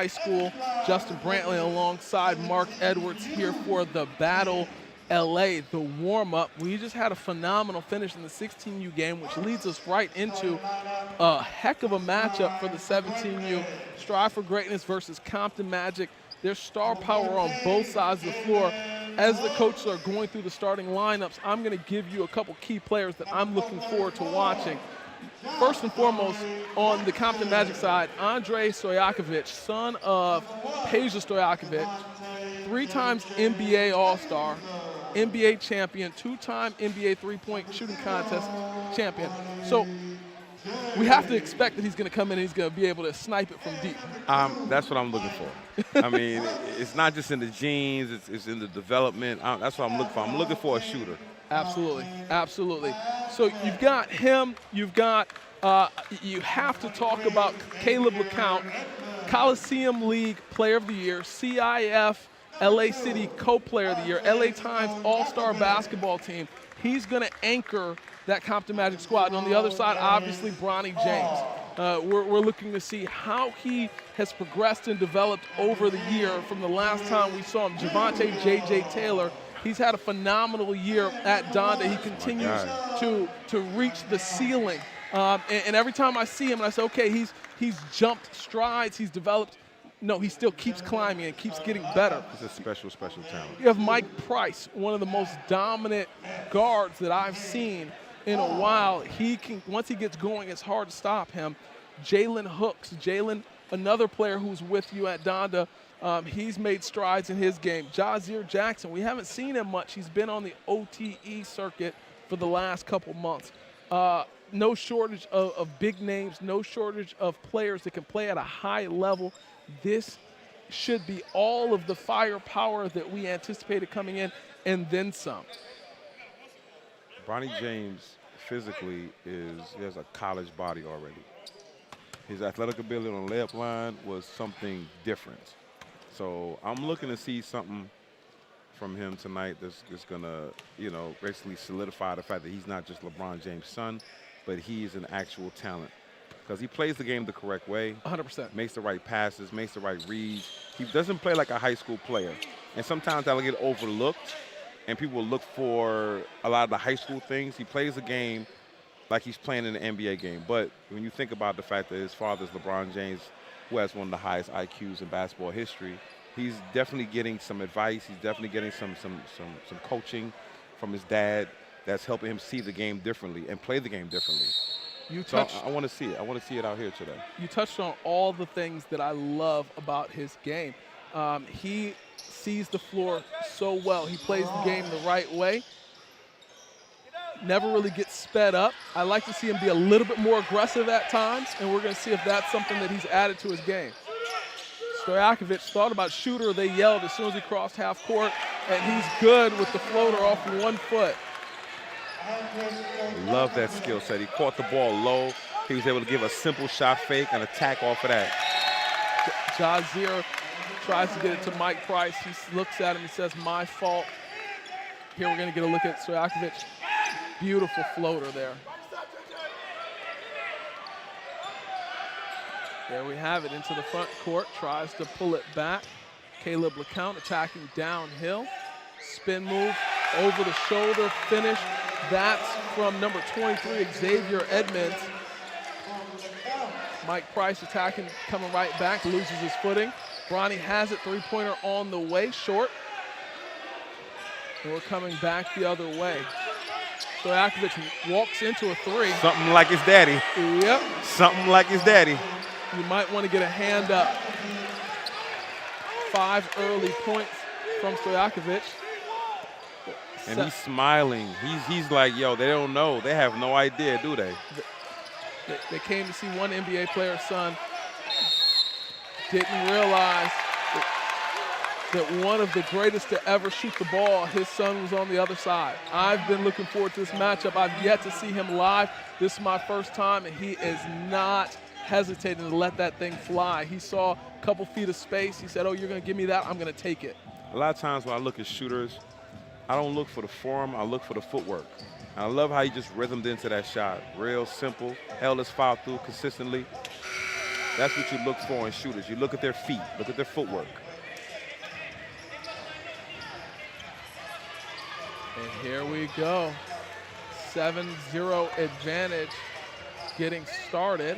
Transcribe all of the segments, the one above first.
High School. Justin Brantley alongside Mark Edwards here for the Battle LA, the warm-up. We just had a phenomenal finish in the 16U game, which leads us right into a heck of a matchup for the 17U. Strive for Greatness versus Compton Magic. There's star power on both sides of the floor. As the coaches are going through the starting lineups, I'm going to give you a couple key players that I'm looking forward to watching. First and foremost, on the Compton Magic side, Andrei Stojakovic, son of Peja Stojakovic, 3 times NBA All-Star, NBA champion, 2-time NBA three-point shooting contest champion. So we have to expect that he's going to come in and he's going to be able to snipe it from deep. That's what I'm looking for. I mean, it's not just in the genes, it's in the development. That's what I'm looking for. I'm looking for a shooter. Absolutely, absolutely. So you've got him, you've got, you have to talk about Caleb LeCount, Coliseum League Player of the Year, CIF LA City Co-Player of the Year, LA Times All-Star Basketball Team. He's going to anchor that Compton Magic squad. And on the other side, obviously, Bronny James. We're looking to see how he has progressed and developed over the year from the last time we saw him. Javante J.J. Taylor, he's had a phenomenal year at Donda. He continues to reach the ceiling. And every time I see him, and I say, okay, he's jumped strides, he's developed. No, he still keeps climbing and keeps getting better. He's a special, special talent. You have Mike Price, one of the most dominant guards that I've seen in a while. He can, once he gets going, it's hard to stop him. Jalen Hooks, another player who's with you at Donda, he's made strides in his game. Jazier Jackson, we haven't seen him much. He's been on the OTE circuit for the last couple months. No shortage of big names, no shortage of players that can play at a high level. This should be all of the firepower that we anticipated coming in, and then some. Bronny James physically he has a college body already. His athletic ability on the layup line was something different. So I'm looking to see something from him tonight that's going to, basically solidify the fact that he's not just LeBron James' son, but he's an actual talent. Because he plays the game the correct way. 100%. Makes the right passes, makes the right reads. He doesn't play like a high school player. And sometimes that'll get overlooked, and people will look for a lot of the high school things. He plays the game like he's playing in an NBA game. But when you think about the fact that his father's LeBron James, who has one of the highest IQs in basketball history, he's definitely getting some advice. He's definitely getting some coaching from his dad that's helping him see the game differently and play the game differently. I want to see it. I want to see it out here today. You touched on all the things that I love about his game. He sees the floor so well. He plays the game the right way. Never really gets sped up. I like to see him be a little bit more aggressive at times, and we're going to see if that's something that he's added to his game. Stojakovic thought about shooter. They yelled as soon as he crossed half court, and he's good with the floater off 1 foot. Love that skill set. He caught the ball low. He was able to give a simple shot fake and attack off of that. Jazier tries to get it to Mike Price. He looks at him and says, my fault. Here we're going to get a look at Stojakovic. Beautiful floater there. There we have it into the front court. Tries to pull it back. Caleb LeCount attacking downhill. Spin move, over the shoulder finish. That's from number 23, Xavier Edmonds. Mike Price attacking, coming right back, loses his footing. Bronny has it, three-pointer on the way, short. And we're coming back the other way. Stojakovic walks into a three. Something like his daddy. Yep. Something like his daddy. You might want to get a hand up. 5 early points from Stojakovic. And he's smiling. He's like, yo, they don't know. They have no idea, do they? They came to see one NBA player's son. Didn't realize that one of the greatest to ever shoot the ball, his son was on the other side. I've been looking forward to this matchup. I've yet to see him live. This is my first time, and he is not hesitating to let that thing fly. He saw a couple feet of space. He said, oh, you're going to give me that? I'm going to take it. A lot of times when I look at shooters, I don't look for the form, I look for the footwork. And I love how he just rhythmed into that shot. Real simple, held his foul through consistently. That's what you look for in shooters. You look at their feet, look at their footwork. And here we go. 7-0 advantage getting started.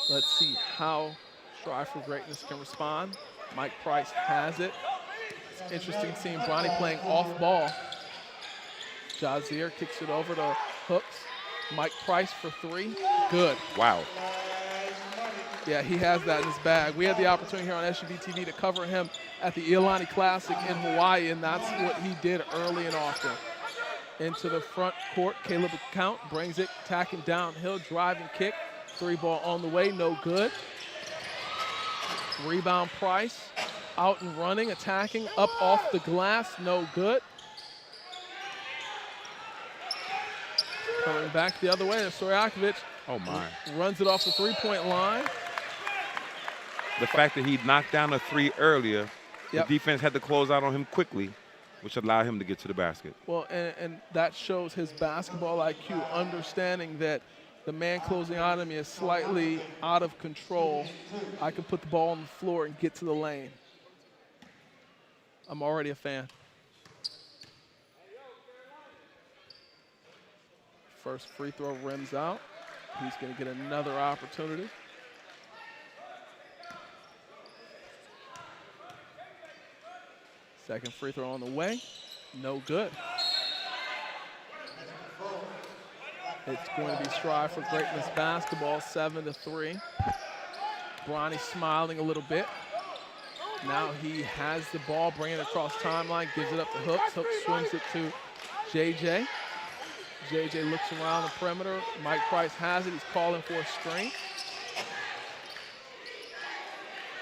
Let's see how Strive for Greatness can respond. Mike Price has it. It's interesting seeing Bronny playing off ball. Xavier kicks it over to Hooks. Mike Price for three. Good. Wow. Yeah, he has that in his bag. We had the opportunity here on SUVtv to cover him at the Iolani Classic in Hawaii, and that's what he did early and often. Into the front court, Caleb Count brings it, attacking downhill, driving kick. Three ball on the way, no good. Rebound Price, out and running, attacking, up off the glass, no good. Coming back the other way, and Stojakovic runs it off the three-point line. The fact that he knocked down a three earlier, Yep. the defense had to close out on him quickly, which allowed him to get to the basket. Well, and that shows his basketball IQ, understanding that the man closing out on me is slightly out of control. I can put the ball on the floor and get to the lane. I'm already a fan. First free throw rims out. He's going to get another opportunity. Second free throw on the way. No good. It's going to be Strive for Greatness basketball, 7-3. Bronny smiling a little bit. Now he has the ball, bringing it across timeline, gives it up to Hooks. Hooks swims it to JJ. JJ looks around the perimeter. Mike Price has it. He's calling for a screen.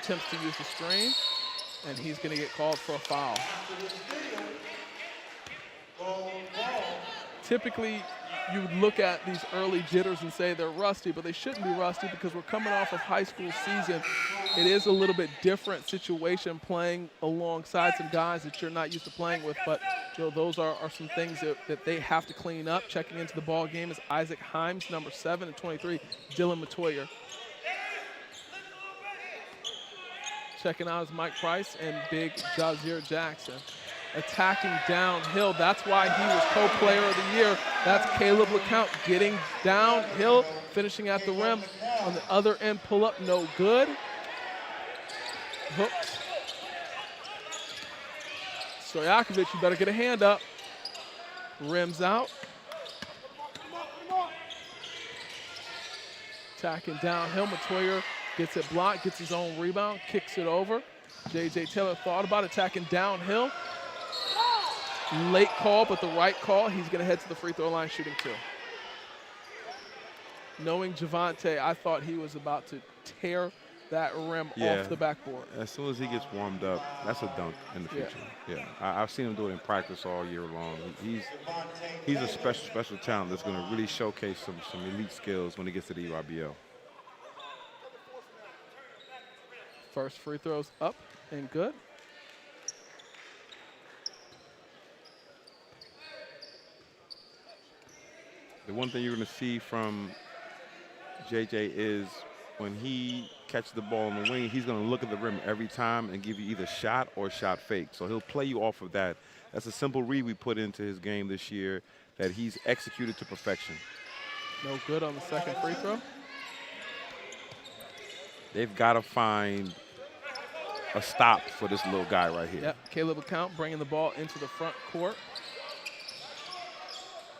Attempts to use the screen, and he's going to get called for a foul. Typically, you would look at these early jitters and say they're rusty, but they shouldn't be rusty because we're coming off of high school season. It is a little bit different situation playing alongside some guys that you're not used to playing with, but those are some things that they have to clean up. Checking into the ball game is Isaac Himes, number 7, and 23, Dylan Matoyer. Checking out is Mike Price and big Xavier Jackson. Attacking downhill. That's why he was co-player of the year. That's Caleb LeCount getting downhill, finishing at the rim. On the other end, pull up, no good. Hooks. Stojakovic, you better get a hand up. Rims out. Attacking downhill, Matoyer gets it blocked, gets his own rebound, kicks it over. J.J. Taylor thought about attacking downhill. Late call, but the right call. He's going to head to the free throw line shooting 2. Knowing Javante, I thought he was about to tear that rim off the backboard. As soon as he gets warmed up, that's a dunk in the future. Yeah, I've seen him do it in practice all year long. He's a special talent that's going to really showcase some elite skills when he gets to the EYBL. First free throw's up and good. The one thing you're going to see from JJ is when he catches the ball in the wing, he's going to look at the rim every time and give you either shot or shot fake. So he'll play you off of that. That's a simple read we put into his game this year that he's executed to perfection. No good on the second free throw. They've got to find a stop for this little guy right here. Yep, Caleb LeCount bringing the ball into the front court.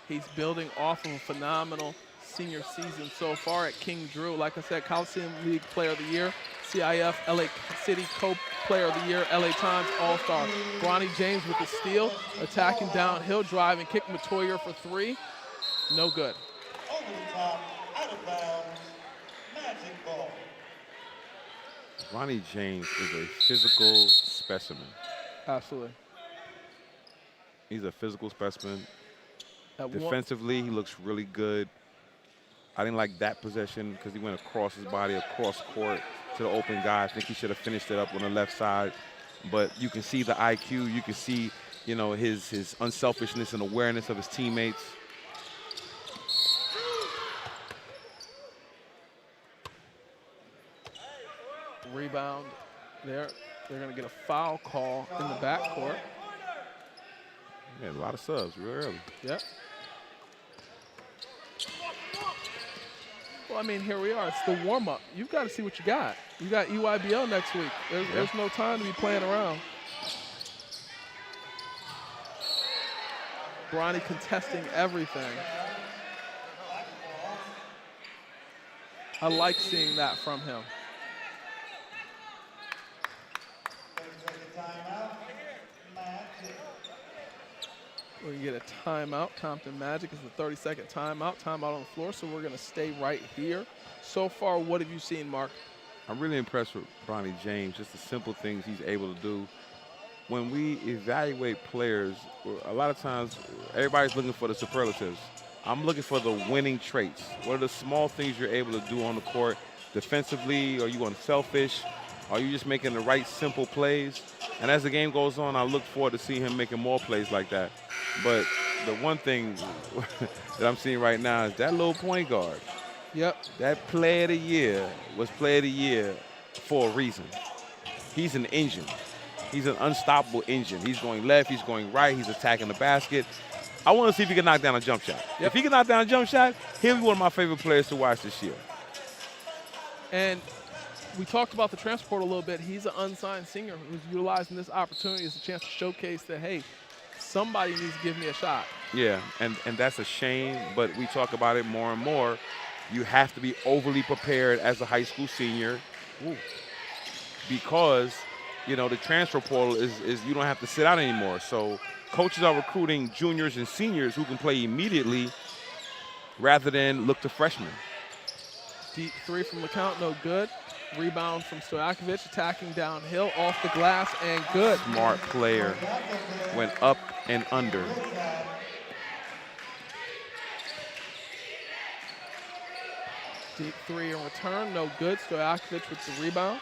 He's building off of a phenomenal senior season so far at King Drew. Like I said, Coliseum League Player of the Year, CIF LA City Co-Player of the Year, LA Times All-Star. Bronny James with the steal, attacking downhill, driving kick, Matoyer for 3. No good. Over the top, out of bounds, magic ball. Bronny James is a physical specimen. Absolutely. He's a physical specimen. At Defensively, he looks really good. I didn't like that possession because he went across his body, across court to the open guy. I think he should have finished it up on the left side. But you can see the IQ. You can see, his unselfishness and awareness of his teammates. They're going to get a foul call in the backcourt. Yeah, a lot of subs real early. Yep. Well, I mean, here we are. It's the warm-up. You've got to see what you got. You got EYBL next week. There's no time to be playing around. Bronny contesting everything. I like seeing that from him. We're going to get a timeout. Compton Magic is the 30-second timeout. Timeout on the floor, so we're going to stay right here. So far, what have you seen, Mark? I'm really impressed with Bronny James, just the simple things he's able to do. When we evaluate players, a lot of times everybody's looking for the superlatives. I'm looking for the winning traits. What are the small things you're able to do on the court defensively? Are you unselfish? Are you just making the right simple plays? And as the game goes on, I look forward to seeing him making more plays like that. But the one thing that I'm seeing right now is that little point guard. Yep. That play of the year was play of the year for a reason. He's an engine. He's an unstoppable engine. He's going left, he's going right, he's attacking the basket. I want to see if he can knock down a jump shot. Yep. If he can knock down a jump shot, he'll be one of my favorite players to watch this year. And we talked about the transfer portal a little bit. He's an unsigned senior who's utilizing this opportunity as a chance to showcase that, hey, somebody needs to give me a shot. Yeah, and that's a shame, but we talk about it more and more. You have to be overly prepared as a high school senior because, you know, the transfer portal is you don't have to sit out anymore. So coaches are recruiting juniors and seniors who can play immediately rather than look to freshmen. Deep three from LeCount, no good. Rebound from Stojakovic, attacking downhill, off the glass, and good. Smart player. Went up and under. Deep three in return, no good. Stojakovic with the rebound.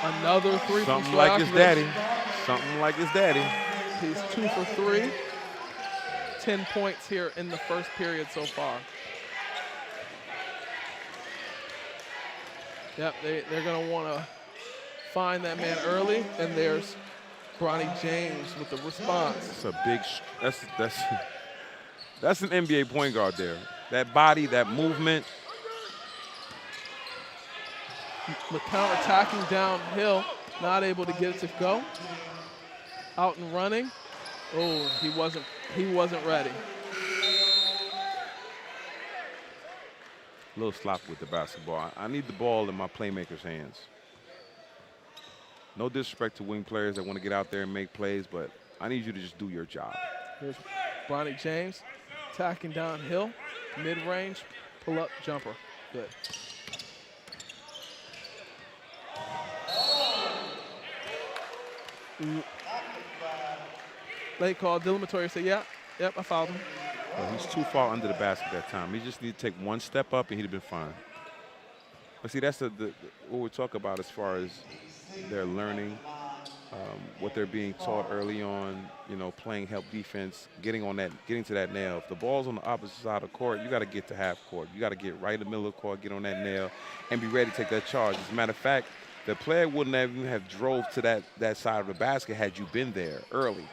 Another three from Something like his Stojakovic. daddy. Something like his daddy. He's 2 for 3. 10 points here in the first period so far. Yep, they're going to want to find that man early, and there's Bronny James with the response. That's a big, that's an NBA point guard there. That body, that movement. LeCount attacking downhill, not able to get it to go. Out and running. Oh, he wasn't ready. A little sloppy with the basketball. I need the ball in my playmakers' hands. No disrespect to wing players that want to get out there and make plays, but I need you to just do your job. Here's Bronny James attacking downhill, mid-range, pull-up jumper. Good. Late call. Dylan Matoya said, yep, I fouled him. Well, he's too far under the basket that time. He just need to take one step up and he'd have been fine. But see, that's what we talk about as far as their learning, what they're being taught early on, you know, playing help defense, getting to that nail. If the ball's on the opposite side of the court, you got to get to half court. You got to get right in the middle of the court, get on that nail, and be ready to take that charge. As a matter of fact, the player wouldn't even have drove to that side of the basket had you been there early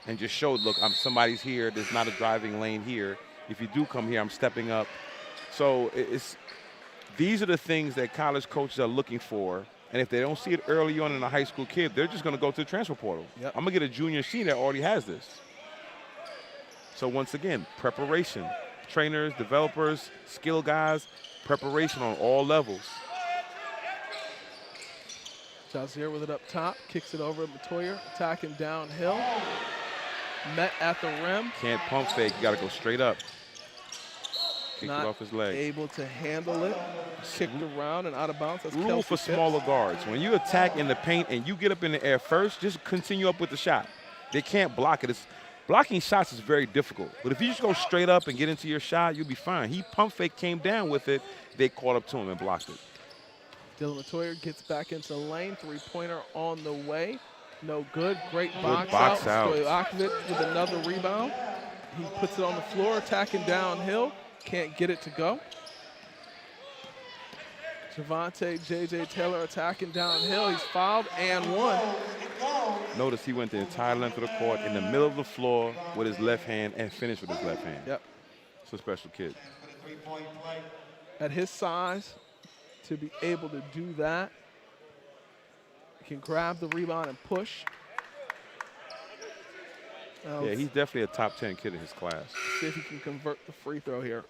and just showed, look, somebody's here. There's not a driving lane here. If you do come here, I'm stepping up. So these are the things that college coaches are looking for. And if they don't see it early on in a high school kid, they're just going to go to the transfer portal. Yep. I'm going to get a junior senior that already has this. So once again, preparation. Trainers, developers, skill guys, preparation on all levels. Xavier with it up top, kicks it over to Matoya, attacking downhill. Met at the rim. Can't pump fake, you got to go straight up. Kicked it off his leg. Able to handle it. Kicked around and out of bounds. That's Rule Kelsey for Phipps. smaller guards. When you attack in the paint and you get up in the air first, just continue up with the shot. They can't block it. Blocking shots is very difficult. But if you just go straight up and get into your shot, you'll be fine. He pump fake, came down with it. They caught up to him and blocked it. Dylan Matoya gets back into the lane. Three-pointer on the way. No good. Great box box out. Stojakovic with another rebound. He puts it on the floor, attacking downhill. Can't get it to go. Javante J.J. Taylor attacking downhill. He's fouled and one. Notice he went the entire length of the court in the middle of the floor with his left hand and finished with his left hand. Yep. It's a special kid. At his size, to be able to do that, he can grab the rebound and push. Now Yeah, he's definitely a top 10 kid in his class. see if he can convert the free throw here.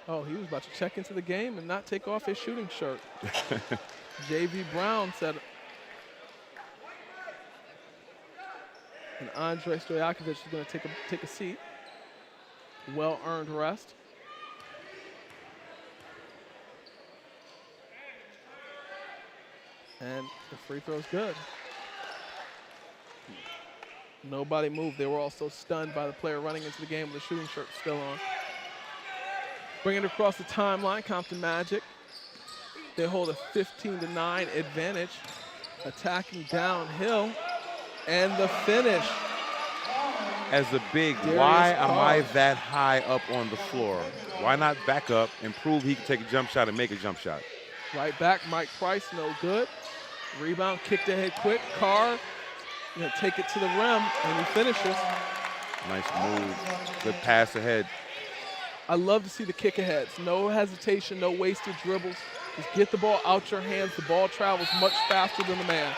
Oh, he was about to check into the game and not take off his shooting shirt. J.V. Brown said, and Andre Stojakovic is going to take a seat. Well-earned rest. And the free throw's good. Nobody moved. They were also stunned by the player running into the game with the shooting shirt still on. Bring it across the timeline, Compton Magic. They hold a 15-9 advantage. Attacking downhill. And the finish. As a big, Darius why am Carr. I that high up on the floor? Why not back up and prove he can take a jump shot and make a jump shot? Right back, Mike Price, no good. Rebound, kicked ahead quick. Carr, gonna take it to the rim, and he finishes. Nice move. Good pass ahead. I love to see the kick aheads. No hesitation, no wasted dribbles. Just get the ball out your hands. The ball travels much faster than the man.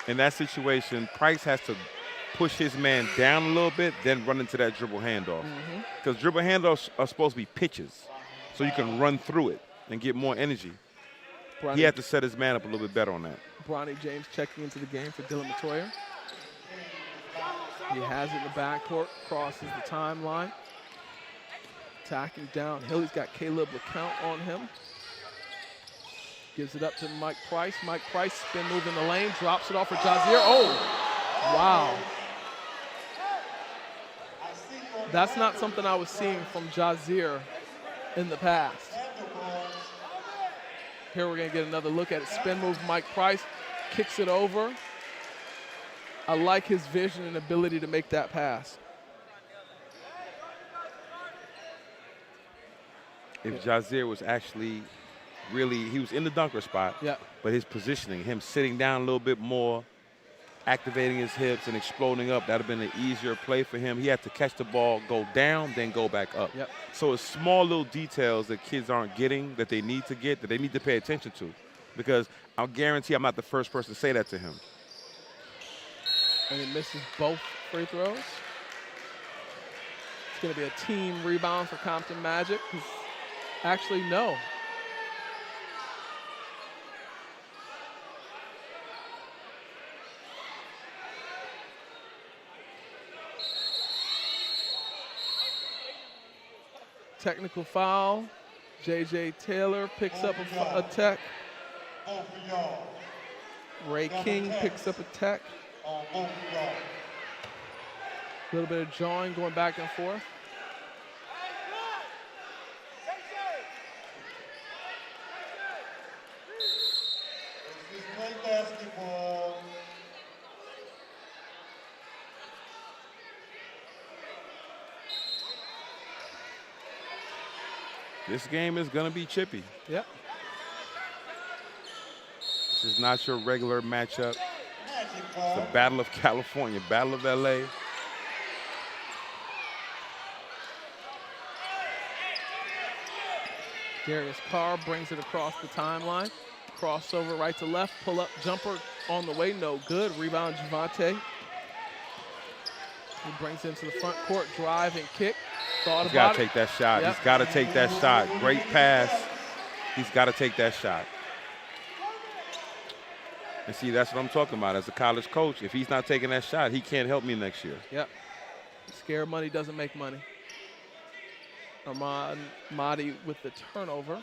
In that situation, Price has to push his man down a little bit, then run into that dribble handoff. Because dribble handoffs are supposed to be pitches, so you can run through it and get more energy. He had to set his man up a little bit better on that. Bronny James checking into the game for Dylan Matoya. He has it in the backcourt, crosses the timeline. Attacking downhill, he's got Caleb LeCount on him. Gives it up to Mike Price. Mike Price spin move in the lane, drops it off for Jazier. Oh, wow. That's not something I was seeing from Jazier in the past. Here we're gonna get another look at it. Spin move, Mike Price kicks it over. I like his vision and ability to make that pass. If Jazier was actually really, he was in the dunker spot, but his positioning, him sitting down a little bit more, activating his hips and exploding up, that would have been an easier play for him. He had to catch the ball, go down, then go back up. So it's small little details that kids aren't getting that they need to get, that they need to pay attention to. Because I'll guarantee I'm not the first person to say that to him. And he misses both free throws. It's gonna be a team rebound for Compton Magic. Actually, no. Technical foul. J.J. Taylor picks up a tech. Ray King picks up a tech. A little bit of jawing going back and forth. This game is going to be chippy. Yep. This is not your regular matchup. It's the Battle of California, Battle of LA. Darius Carr brings it across the timeline. Crossover right to left, pull up jumper on the way, no good. Rebound Javante. He brings it into the front court, drive and kick. He's got to take that shot. He's got to take that shot. Great pass. He's got to take that shot. And see, that's what I'm talking about. As a college coach, if he's not taking that shot, he can't help me next year. Yep. Scare money doesn't make money. Armand Mahdi with the turnover.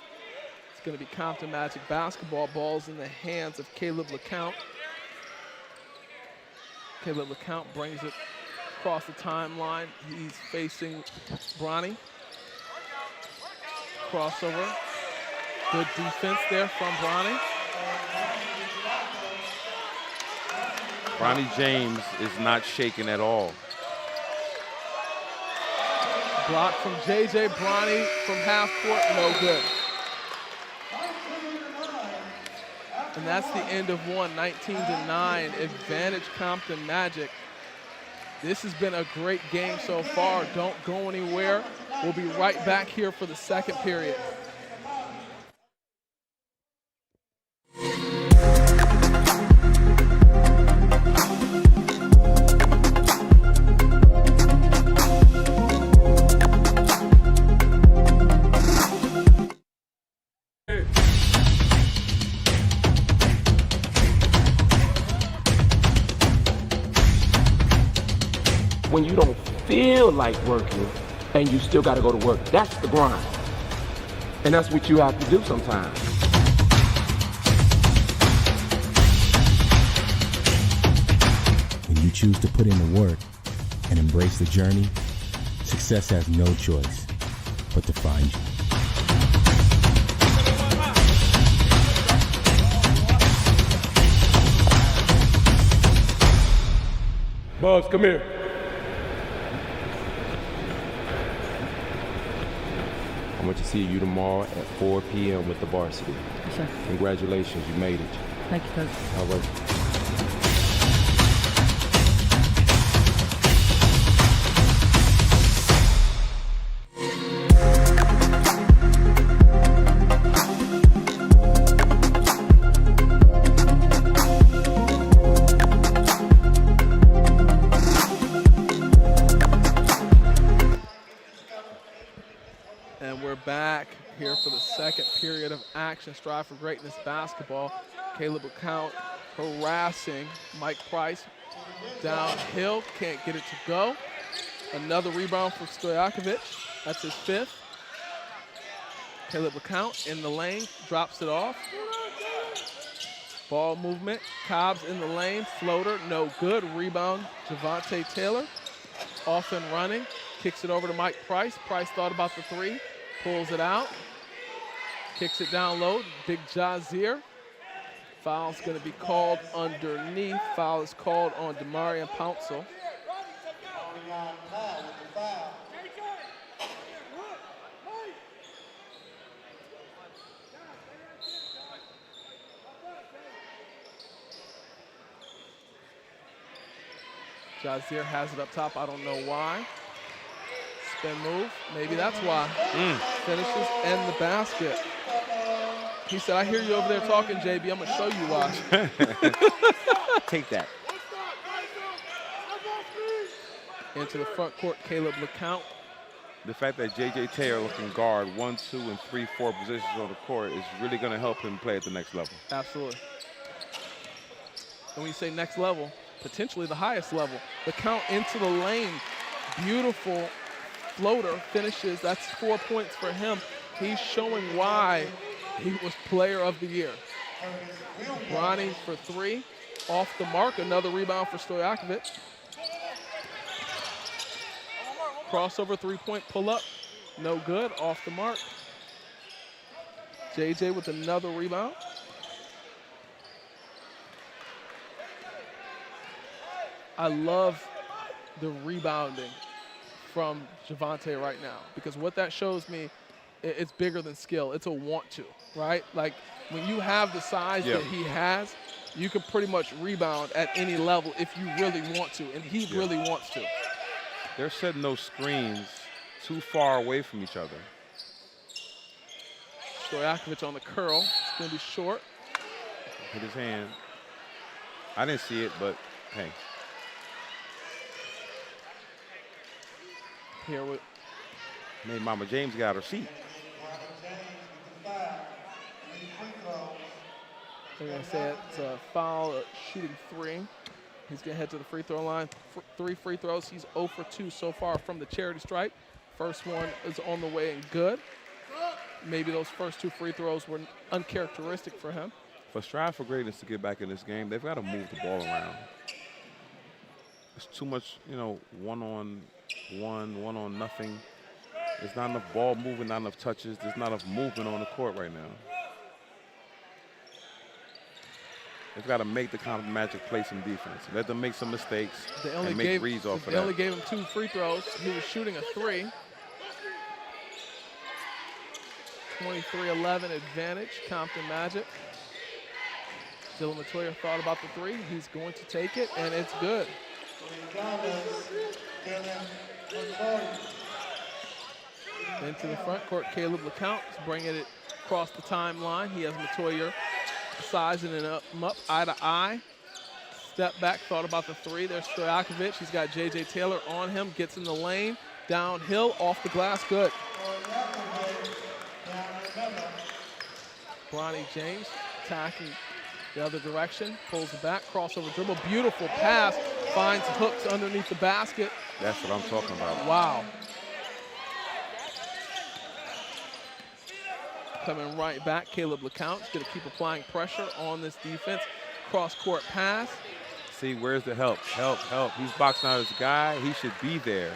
It's going to be Compton Magic basketball. Balls in the hands of Caleb LeCount. Caleb LeCount brings it across the timeline. He's facing Bronny. Crossover. Good defense there from Bronny. Bronny James is not shaken at all. Block from J.J. Bronny from half court, no good. And that's the end of one, 19-9, advantage Compton Magic. This has been a great game so far. Don't go anywhere. We'll be right back here for the second period. When you don't feel like working and you still got to go to work, that's the grind. And that's what you have to do sometimes. When you choose to put in the work and embrace the journey, success has no choice but to find you. Bubs, come here. I want to see you tomorrow at 4 p.m. with the varsity. Yes, sir. Congratulations, you made it. Thank you, Coach. All right. And we're back here for the second period of action. Strive for Greatness basketball. Caleb LeCount harassing Mike Price. Downhill, can't get it to go. Another rebound for Stojakovic. That's his fifth. Caleb LeCount in the lane, drops it off. Ball movement, Cobbs in the lane, floater, no good. Rebound, Javante Taylor. Off and running, kicks it over to Mike Price. Price thought about the three, pulls it out, kicks it down low. Big Jazier. Foul's going to be called underneath. Foul is called on Demarion Pouncil. Jazier has it up top. I don't know why. Spin move. Maybe that's why. Finishes and the basket. He said, I hear you over there talking, JB. I'm going to show you why. Take that. Into the front court, Caleb LeCount. The fact that J.J. Taylor can guard 1, 2, and 3, 4 positions on the court is really going to help him play at the next level. Absolutely. And when you say next level, potentially the highest level. LeCount into the lane. Beautiful floater finishes. That's 4 points for him. He's showing why he was player of the year. Bronny for three. Off the mark. Another rebound for Stojakovic. Crossover three-point pull-up. No good. Off the mark. JJ with another rebound. I love the rebounding from Javante right now, because what that shows me, it's bigger than skill. It's a want to, right? Like when you have the size that he has, you can pretty much rebound at any level if you really want to, and he really wants to. They're setting those screens too far away from each other. Stojakovic on the curl. It's going to be short. Hit his hand. I didn't see it, but hey. Here with Made Mama James get out her seat. They're going to say it's a foul, shooting three. He's going to head to the free throw line. 3 free throws. He's 0 for 2 so far from the charity stripe. First one is on the way and good. Maybe those first 2 free throws were uncharacteristic for him. For Strive for Greatness to get back in this game, they've got to move the ball around. It's too much, you know, one on one, one on nothing. There's not enough ball movement, not enough touches. There's not enough movement on the court right now. They've got to make the Compton Magic play some defense. Let them make some mistakes and make reads off of that. They only gave him 2 free throws. He was shooting a 3. 23-11 advantage, Compton Magic. Dylan Matoya thought about the 3. He's going to take it, and it's good. Into the front court, Caleb LeCount is bringing it across the timeline. He has Matoya sizing him up eye to eye. Step back, thought about the 3. There's Stojakovic. He's got J.J. Taylor on him, gets in the lane, downhill, off the glass, good. Bronny James attacking the other direction, pulls it back, crossover dribble, beautiful pass, finds hooks underneath the basket. That's what I'm talking about. Wow. Coming right back, Caleb LeCount's going to keep applying pressure on this defense. Cross-court pass. See, where's the help? Help, help. He's boxing out his guy. He should be there.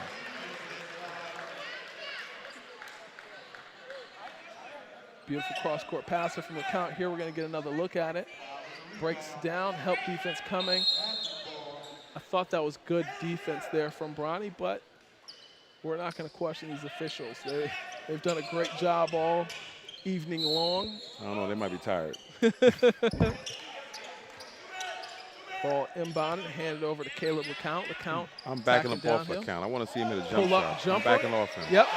Beautiful cross-court passer from LeCount. Here we're going to get another look at it. Breaks down, help defense coming. I thought that was good defense there from Bronny, but we're not going to question these officials. They've done a great job all evening long. I don't know, they might be tired. Ball inbounded, handed over to Caleb LeCount. LeCount, I'm backing up off LeCount. I want to see him hit a jump pull up shot. jumper. I'm backing off him. Yep.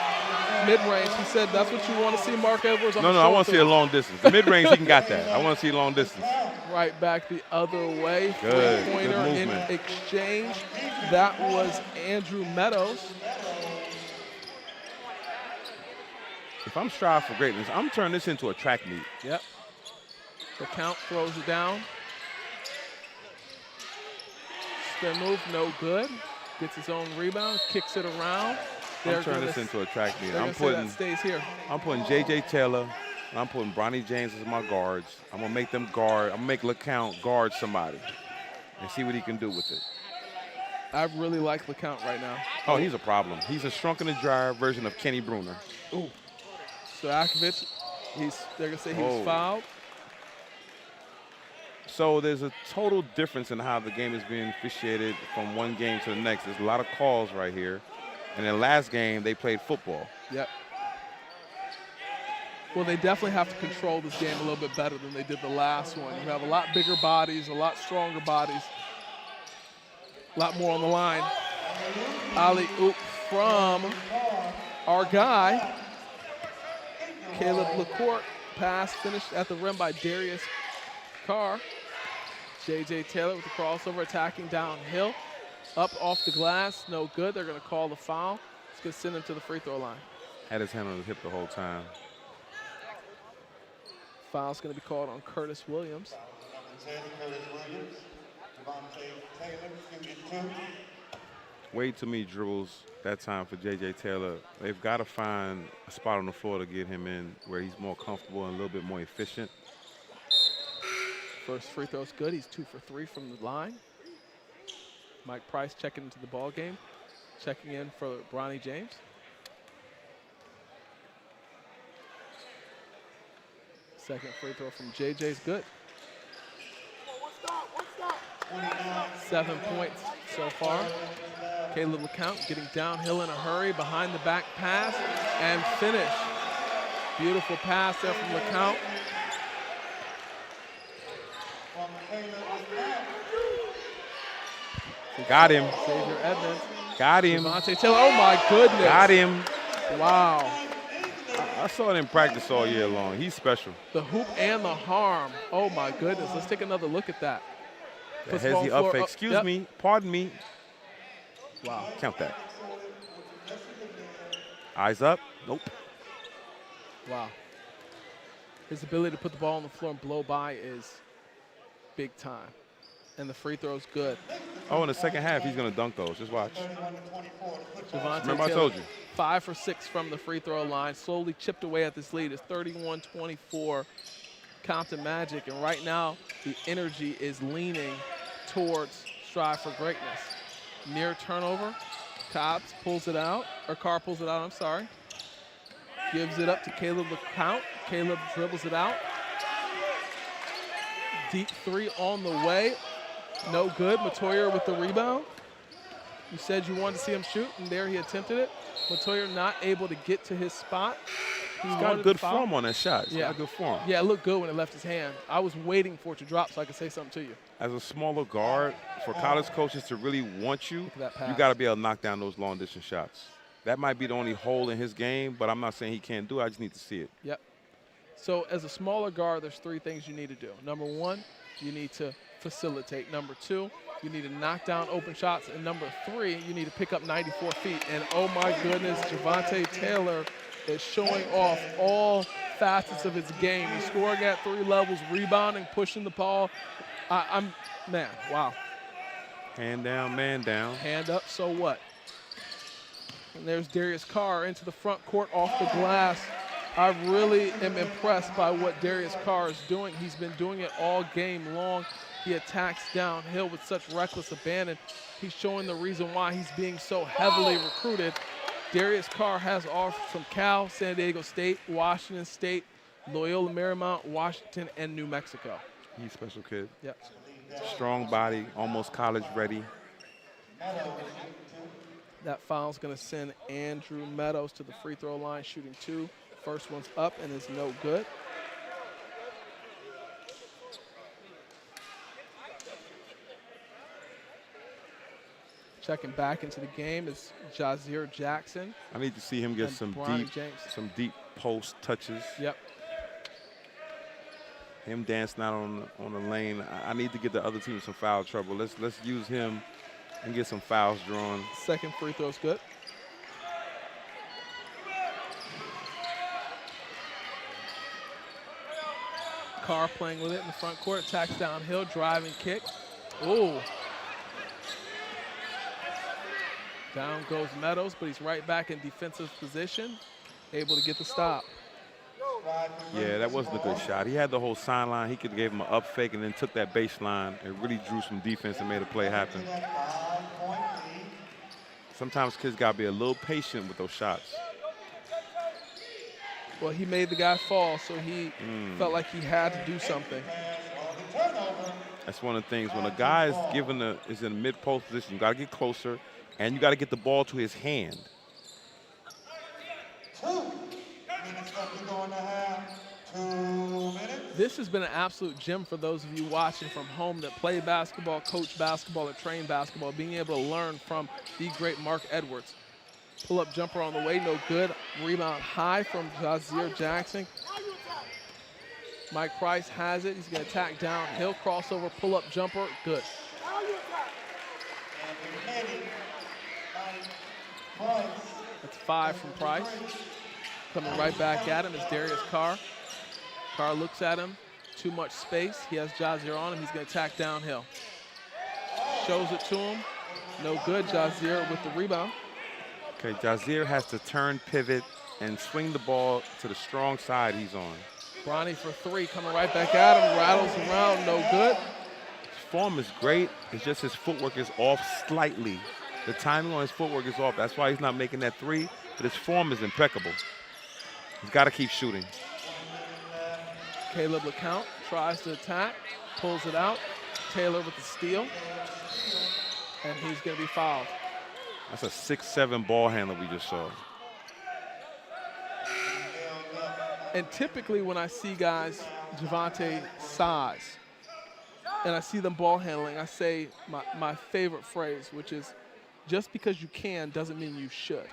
Mid-range. He said that's what you want to see, Mark Edwards. No, I want to see a long distance. The mid-range, he can got that. I want to see long distance. Right back the other way. Good. Three-pointer Good in movement. exchange. That was Andrew Meadows. If I'm striving for greatness, I'm turning this into a track meet. Yep. LeCount throws it down. Spin move, no good. Gets his own rebound, kicks it around. I'm turning this into a track meet. I'm putting that stays here. I'm putting J.J. Taylor, and I'm putting Bronny James as my guards. I'm gonna make them guard. I'm gonna make LeCount guard somebody, and see what he can do with it. I really like LeCount right now. Oh, he's a problem. He's a shrunk in the dryer version of Kenny Bruner. Ooh. Stojakovic, they're gonna say he was fouled. So there's a total difference in how the game is being officiated from one game to the next. There's a lot of calls right here. And in the last game, they played football. Yep. Well, they definitely have to control this game a little bit better than they did the last one. You have a lot bigger bodies, a lot stronger bodies, a lot more on the line. Alley-oop from our guy, Caleb LeCourt. Pass finished at the rim by Darius Carr. J.J. Taylor with the crossover, attacking downhill. Up off the glass, no good. They're going to call the foul. It's going to send him to the free throw line. Had his hand on his hip the whole time. Foul's going to be called on Curtis Williams. Way too many dribbles that time for J.J. Taylor. They've got to find a spot on the floor to get him in where he's more comfortable and a little bit more efficient. First free throw's good. He's 2 for 3 from the line. Mike Price checking into the ball game, checking in for Bronny James. Second free throw from JJ's good. 7 points so far. Caleb LeCount getting downhill in a hurry, behind the back pass, and finish. Beautiful pass there from LeCount. Got him. Xavier Edmonds. Got him. Devontae Taylor, oh my goodness. Got him. Wow. I saw it in practice all year long. He's special. The hoop and the harm. Oh my goodness. Let's take another look at that. The hezzy up fake. Excuse me. Pardon me. Wow. Count that. Eyes up. Nope. Wow. His ability to put the ball on the floor and blow by is big time. And the free throw's good. Oh, in the second half, he's going to dunk those. Just watch. Devontae Remember I Taylor, told you. 5 for 6 from the free throw line. Slowly chipped away at this lead. It's 31-24 Compton Magic. And right now, the energy is leaning towards strive for greatness. Near turnover. Cobbs pulls it out, or Carr pulls it out, I'm sorry. Gives it up to Caleb LeCount. Caleb dribbles it out. Deep three on the way. No good. Matoyer with the rebound. You said you wanted to see him shoot, and there he attempted it. Matoyer not able to get to his spot. He's got good form on that shot. He's got good form. Yeah, it looked good when it left his hand. I was waiting for it to drop so I could say something to you. As a smaller guard, for college coaches to really want you, you got to be able to knock down those long-distance shots. That might be the only hole in his game, but I'm not saying he can't do it. I just need to see it. Yep. So as a smaller guard, there's 3 things you need to do. Number 1, you need to facilitate. Number 2, you need to knock down open shots. And number 3, you need to pick up 94 feet. And oh my goodness, Javonte Taylor is showing off all facets of his game. He's scoring at 3 levels, rebounding, pushing the ball. Man, wow. Hand down, man down. Hand up, so what? And there's Darius Carr into the front court off the glass. I really am impressed by what Darius Carr is doing. He's been doing it all game long. He attacks downhill with such reckless abandon. He's showing the reason why he's being so heavily recruited. Darius Carr has offers from Cal, San Diego State, Washington State, Loyola Marymount, Washington, and New Mexico. He's a special kid. Yep. Strong body, almost college ready. That foul's going to send Andrew Meadows to the free throw line, shooting 2. First one's up and is no good. Checking back into the game is Jazier Jackson. I need to see him get some deep post touches. Yep. Him dancing out on the lane. I need to get the other team some foul trouble. Let's use him and get some fouls drawn. Second free throw's good. Carr playing with it in the front court, attacks downhill, driving kick. Ooh. Down goes Meadows, but he's right back in defensive position, able to get the stop. Yeah, that wasn't a good shot. He had the whole sideline. He could have gave him an up fake and then took that baseline and really drew some defense and made a play happen. Sometimes kids got to be a little patient with those shots. Well, he made the guy fall, so he felt like he had to do something. That's one of the things. When a guy is in a mid-post position, you got to get closer, and you got to get the ball to his hand. 2 minutes left to go in the half. 2 minutes. This has been an absolute gem for those of you watching from home that play basketball, coach basketball, or train basketball, being able to learn from the great Mark Edwards. Pull-up jumper on the way, no good. Rebound high from Jazier Jackson. Mike Price has it. He's going to attack downhill, crossover, pull-up jumper, good. That's 5 from Price. Coming right back at him is Darius Carr. Carr looks at him, too much space. He has Jazier on him. He's going to attack downhill. Shows it to him, no good. Jazier with the rebound. Okay, Jazier has to turn, pivot, and swing the ball to the strong side he's on. Bronny for 3, coming right back at him, rattles around, no good. His form is great. It's just his footwork is off slightly. The timing on his footwork is off. That's why he's not making that 3, but his form is impeccable. He's got to keep shooting. Caleb LeCount tries to attack, pulls it out. Taylor with the steal, and he's going to be fouled. That's a 6'7" ball handler we just saw. And typically when I see guys Javonte size and I see them ball handling, I say my favorite phrase, which is, just because you can doesn't mean you should.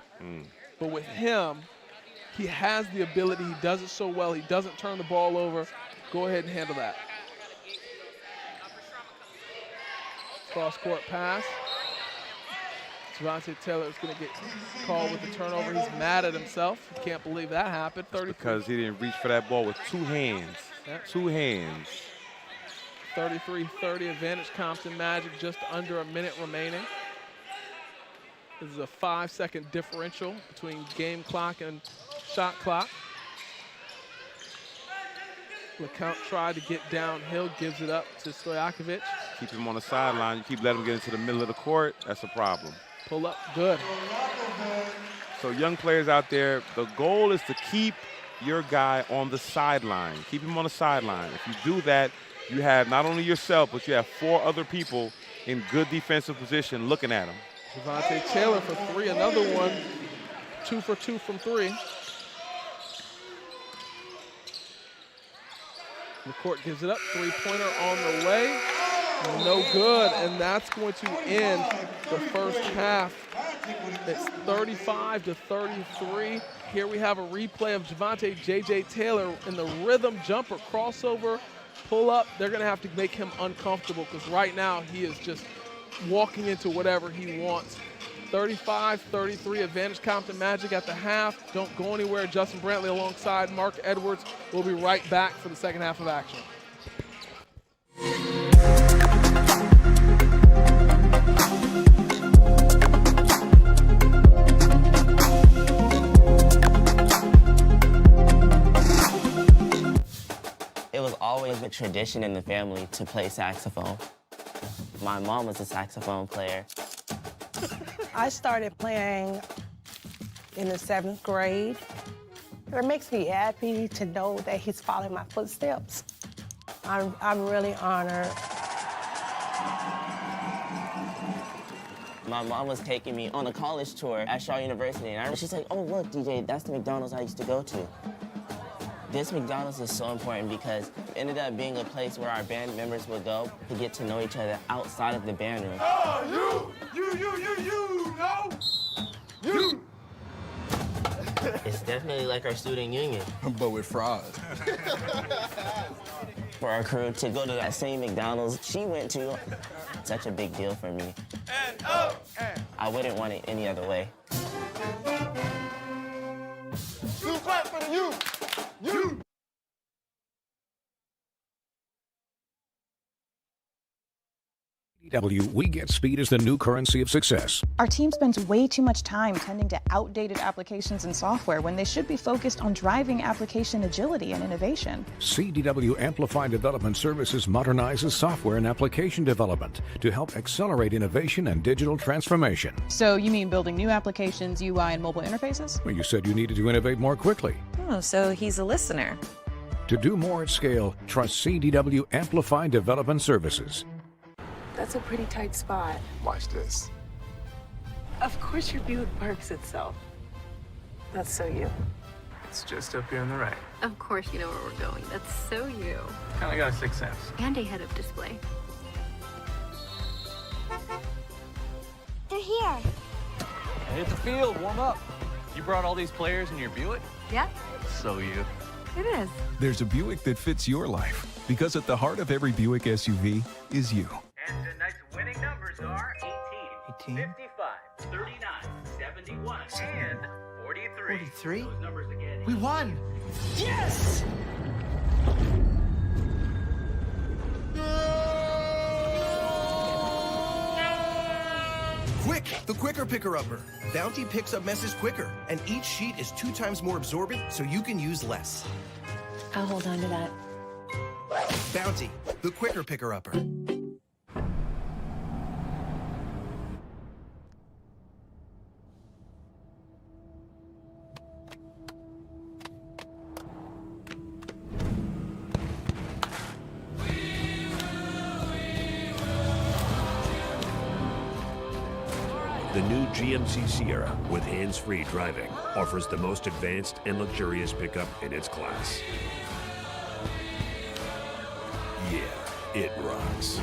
But with him, he has the ability. He does it so well. He doesn't turn the ball over. Go ahead and handle that. Cross-court pass. Javonte Taylor is going to get called with the turnover. He's mad at himself. He can't believe that happened. 33. Because he didn't reach for that ball with 2 hands. Yep. 2 hands. 33-30 advantage Compton Magic, just under a minute remaining. This is a 5-second differential between game clock and shot clock. LeCount tried to get downhill, gives it up to Stojakovic. keep him on the sideline. You keep letting him get into the middle of the court, that's a problem. Pull up, good. So young players out there, the goal is to keep your guy on the sideline. Keep him on the sideline. If you do that, you have not only yourself, but you have 4 other people in good defensive position looking at him. Xavier Taylor for 3, another one. 2 for 2 from 3. McCourt gives it up, 3-pointer on the way. No good, and that's going to end the first half. It's 35-33. Here we have a replay of Xavier J.J. Taylor in the rhythm jumper, crossover, pull up. They're going to have to make him uncomfortable because right now he is just walking into whatever he wants. 35-33, advantage Compton Magic at the half. Don't go anywhere. Justin Brantley alongside Mark Edwards. We'll be right back for the second half of action. It was always a tradition in the family to play saxophone. My mom was a saxophone player. I started playing in the 7th grade. It makes me happy to know that he's following my footsteps. I'm really honored. My mom was taking me on a college tour at Shaw University, and she's like, oh, look, DJ, that's the McDonald's I used to go to. This McDonald's is so important because it ended up being a place where our band members would go to get to know each other outside of the band room. Oh, you, no, you. It's definitely like our student union. But with fries. For our crew to go to that same McDonald's she went to, such a big deal for me. I wouldn't want it any other way. Clap for the youth. You. We get speed as the new currency of success. Our team spends way too much time tending to outdated applications and software when they should be focused on driving application agility and innovation. CDW Amplified Development Services modernizes software and application development to help accelerate innovation and digital transformation. So you mean building new applications, UI, and mobile interfaces? Well, you said you needed to innovate more quickly. Oh, so he's a listener. To do more at scale, trust CDW Amplified Development Services. That's a pretty tight spot. Watch this. Of course your Buick parks itself. That's so you. It's just up here on the right. Of course you know where we're going. That's so you. Kinda got a 6th sense. And a head-up display. They're here. Hit the field, warm up. You brought all these players in your Buick? Yeah. So you. It is. There's a Buick that fits your life. Because at the heart of every Buick SUV is you. And tonight's winning numbers are 18, 55, 39, 71, and 43. 43? Those numbers again. We won. Yes! Quick, the quicker picker-upper. Bounty picks up messes quicker, and each sheet is 2 times more absorbent, so you can use less. I'll hold on to that. Bounty, the quicker picker-upper. The new GMC Sierra with hands-free driving offers the most advanced and luxurious pickup in its class. Yeah, it rocks.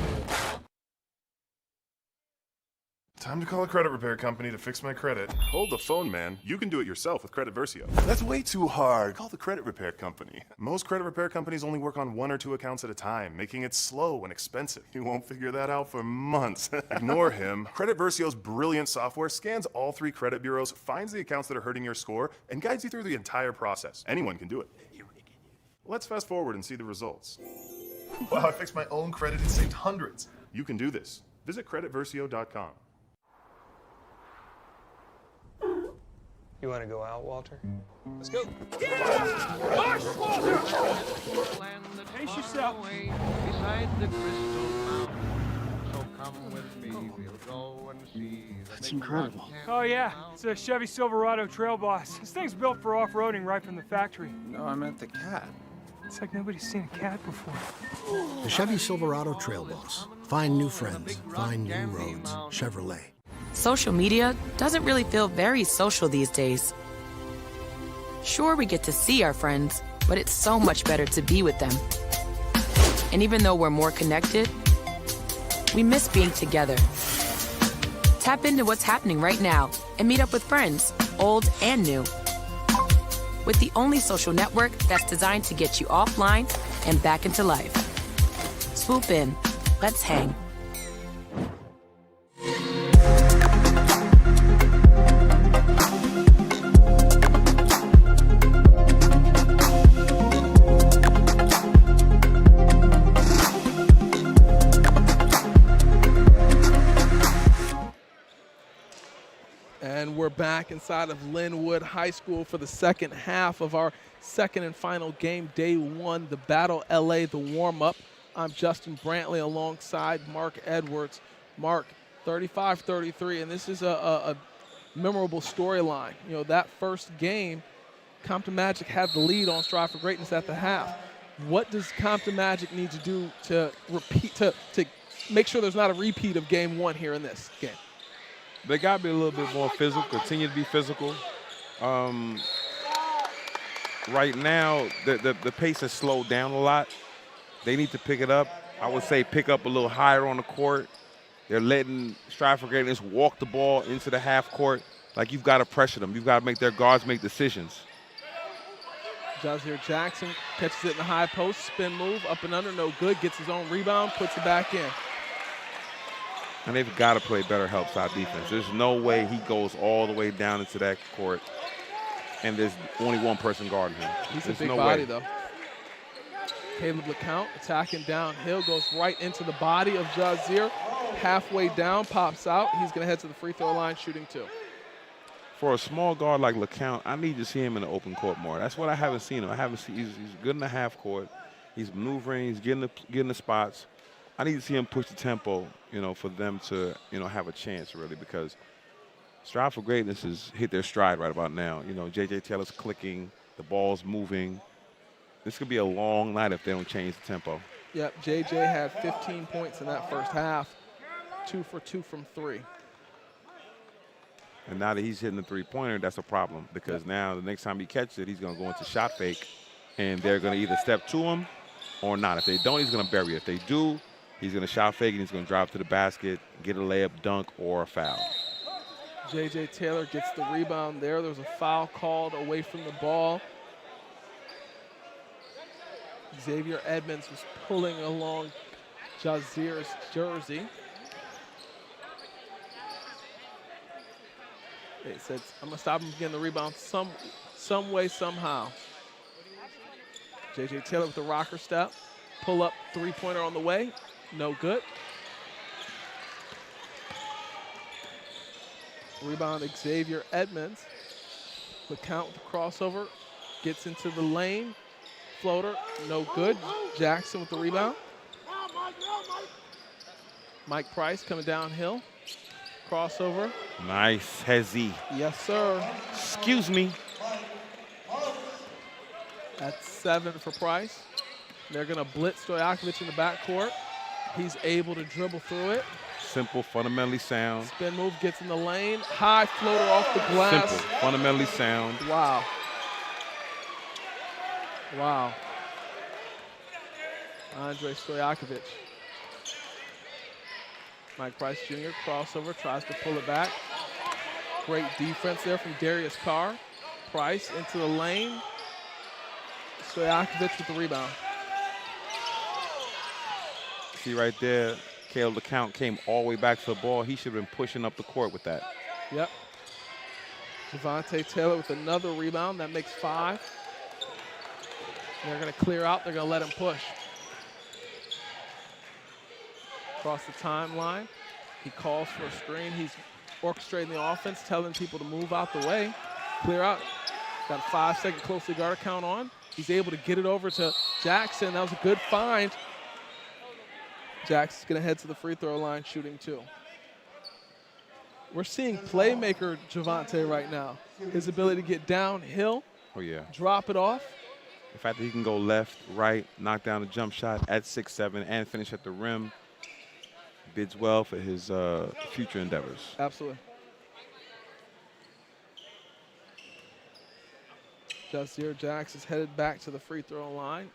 Time to call a credit repair company to fix my credit. Hold the phone, man. You can do it yourself with Credit Versio. That's way too hard. Call the credit repair company. Most credit repair companies only work on 1 or 2 accounts at a time, making it slow and expensive. You won't figure that out for months. Ignore him. Credit Versio's brilliant software scans all 3 credit bureaus, finds the accounts that are hurting your score, and guides you through the entire process. Anyone can do it. Let's fast forward and see the results. Wow, I fixed my own credit and saved hundreds. You can do this. Visit creditversio.com. You want to go out, Walter? Let's go. March, Walter! Pace yourself. Beside the crystal mountain. That's incredible. Oh yeah, it's a Chevy Silverado Trail Boss. This thing's built for off-roading right from the factory. No, I meant the cat. It's like nobody's seen a cat before. The Chevy Silverado Trail Boss. Find new friends, find new roads. Chevrolet. Social media doesn't really feel very social these days. Sure, we get to see our friends, but it's so much better to be with them. And even though we're more connected, we miss being together. Tap into what's happening right now and meet up with friends, old and new. With the only social network that's designed to get you offline and back into life. Swoop in. Let's hang. And we're back inside of Linwood High School for the second half of our second and final game, day one, the Battle LA, the warm-up. I'm Justin Brantley alongside Mark Edwards. Mark, 35-33, and this is a memorable storyline. You know, that first game, Compton Magic had the lead on Strive for Greatness at the half. What does Compton Magic need to do to repeat, to make sure there's not a repeat of game one here in this game? They got to be a little bit more physical, continue to be physical. Right now, the pace has slowed down a lot. They need to pick it up. I would say pick up a little higher on the court. They're letting Strive for Greatness walk the ball into the half court. Like, you've got to pressure them. You've got to make their guards make decisions. Jazier Jackson catches it in the high post, spin move, up and under, no good, gets his own rebound, puts it back in. And they've got to play better help side defense. There's no way he goes all the way down into that court and there's only one person guarding him. He's there's a big body, though. Caleb LeCount attacking downhill, goes right into the body of Jazier. Halfway down, pops out. He's going to head to the free throw line, shooting two. For a small guard like LeCount, I need to see him in the open court more. That's what I haven't seen him. He's good in the half court. He's maneuvering. He's getting the spots. I need to see him push the tempo, you know, for them to, you know, have a chance, really, because Strive for Greatness has hit their stride right about now. You know, J.J. Taylor's clicking. The ball's moving. This could be a long night if they don't change the tempo. Yep, J.J. had 15 points in that first half, 2 for 2 from 3. And now that he's hitting the three-pointer, that's a problem because now the next time he catches it, he's going to go into shot fake, and they're going to either step to him or not. If they don't, he's going to bury it. If they do, he's going to shot fake, and he's going to drive to the basket, get a layup, dunk, or a foul. J.J. Taylor gets the rebound there. There's a foul called away from the ball. Xavier Edmonds was pulling along Jazier's jersey. It says, I'm going to stop him getting the rebound some way, somehow. J.J. Taylor with the rocker step. Pull up three-pointer on the way. No good. Rebound Xavier Edmonds. LeCount with the crossover. Gets into the lane. Floater, no good. Jackson with the rebound. Mike Price coming downhill. Crossover. Nice, Hezzy. Yes, sir. Excuse me. That's 7 for Price. They're going to blitz Stojakovic in the backcourt. He's able to dribble through it. Simple, fundamentally sound. Spin move, gets in the lane. High floater off the glass. Simple, fundamentally sound. Wow. Wow. Andre Stojakovic. Mike Price Jr. crossover, tries to pull it back. Great defense there from Darius Carr. Price into the lane. Stojakovic with the rebound. See right there, Caleb LeCount came all the way back to the ball. He should have been pushing up the court with that. Yep. Javante Taylor with another rebound. That makes 5. They're going to clear out. They're going to let him push. Across the timeline. He calls for a screen. He's orchestrating the offense, telling people to move out the way. Clear out. Got a 5-second closely guarded count on. He's able to get it over to Jackson. That was a good find. Jackson's going to head to the free throw line shooting 2. We're seeing playmaker Javonte right now. His ability to get downhill, drop it off. The fact that he can go left, right, knock down a jump shot at 6'7", and finish at the rim bids well for his future endeavors. Absolutely. Xavier Jackson is headed back to the free throw line.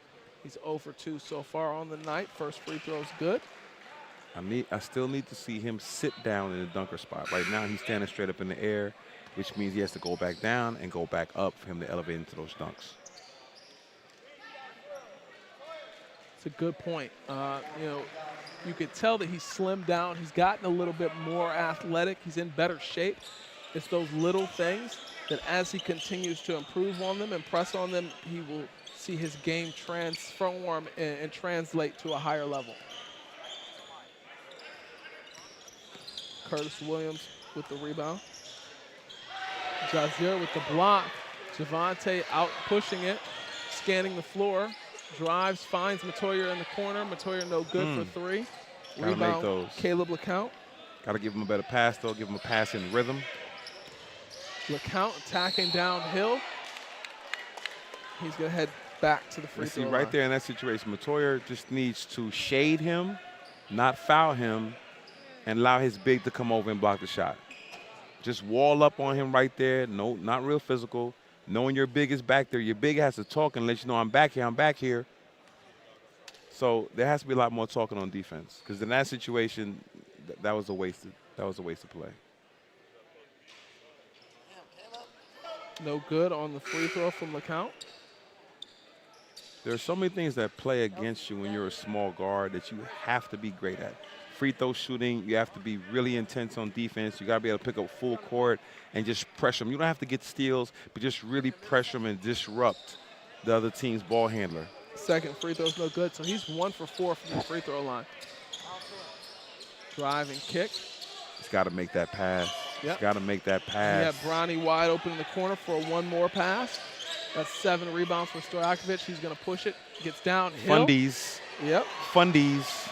He's 0 for 2 so far on the night. First free throw is good. I still need to see him sit down in the dunker spot. Right now he's standing straight up in the air, which means he has to go back down and go back up for him to elevate into those dunks. It's a good point. You could tell that he's slimmed down. He's gotten a little bit more athletic. He's in better shape. It's those little things that as he continues to improve on them and press on them, he will see his game transform and translate to a higher level. Curtis Williams with the rebound. Xavier with the block. Javonte out pushing it, scanning the floor. Drives, finds Matoya in the corner. Matoya no good for 3. Gotta Rebound, make those. Caleb LeCount. Got to give him a better pass, though. Give him a pass in rhythm. LeCount attacking downhill. He's going to head back to the free throw line. Right there in that situation, Matoya just needs to shade him, not foul him, and allow his big to come over and block the shot. Just wall up on him right there. No, not real physical. Knowing your big is back there, your big has to talk and let you know I'm back here, I'm back here. So there has to be a lot more talking on defense, because in that situation, that was a waste. That was a waste of play. No good on the free throw from LeCount. There are so many things that play against you when you're a small guard that you have to be great at. Free throw shooting, you have to be really intense on defense. You got to be able to pick up full court and just pressure them. You don't have to get steals, but just really pressure them and disrupt the other team's ball handler. Second free throw's no good, so he's 1 for 4 from the free throw line. Drive and kick. He's got to make that pass. He's got to make that pass. He had Bronny wide open in the corner for one more pass. That's 7 rebounds for Stojakovic. He's going to push it. Gets downhill. Fundies. Yep. Fundies.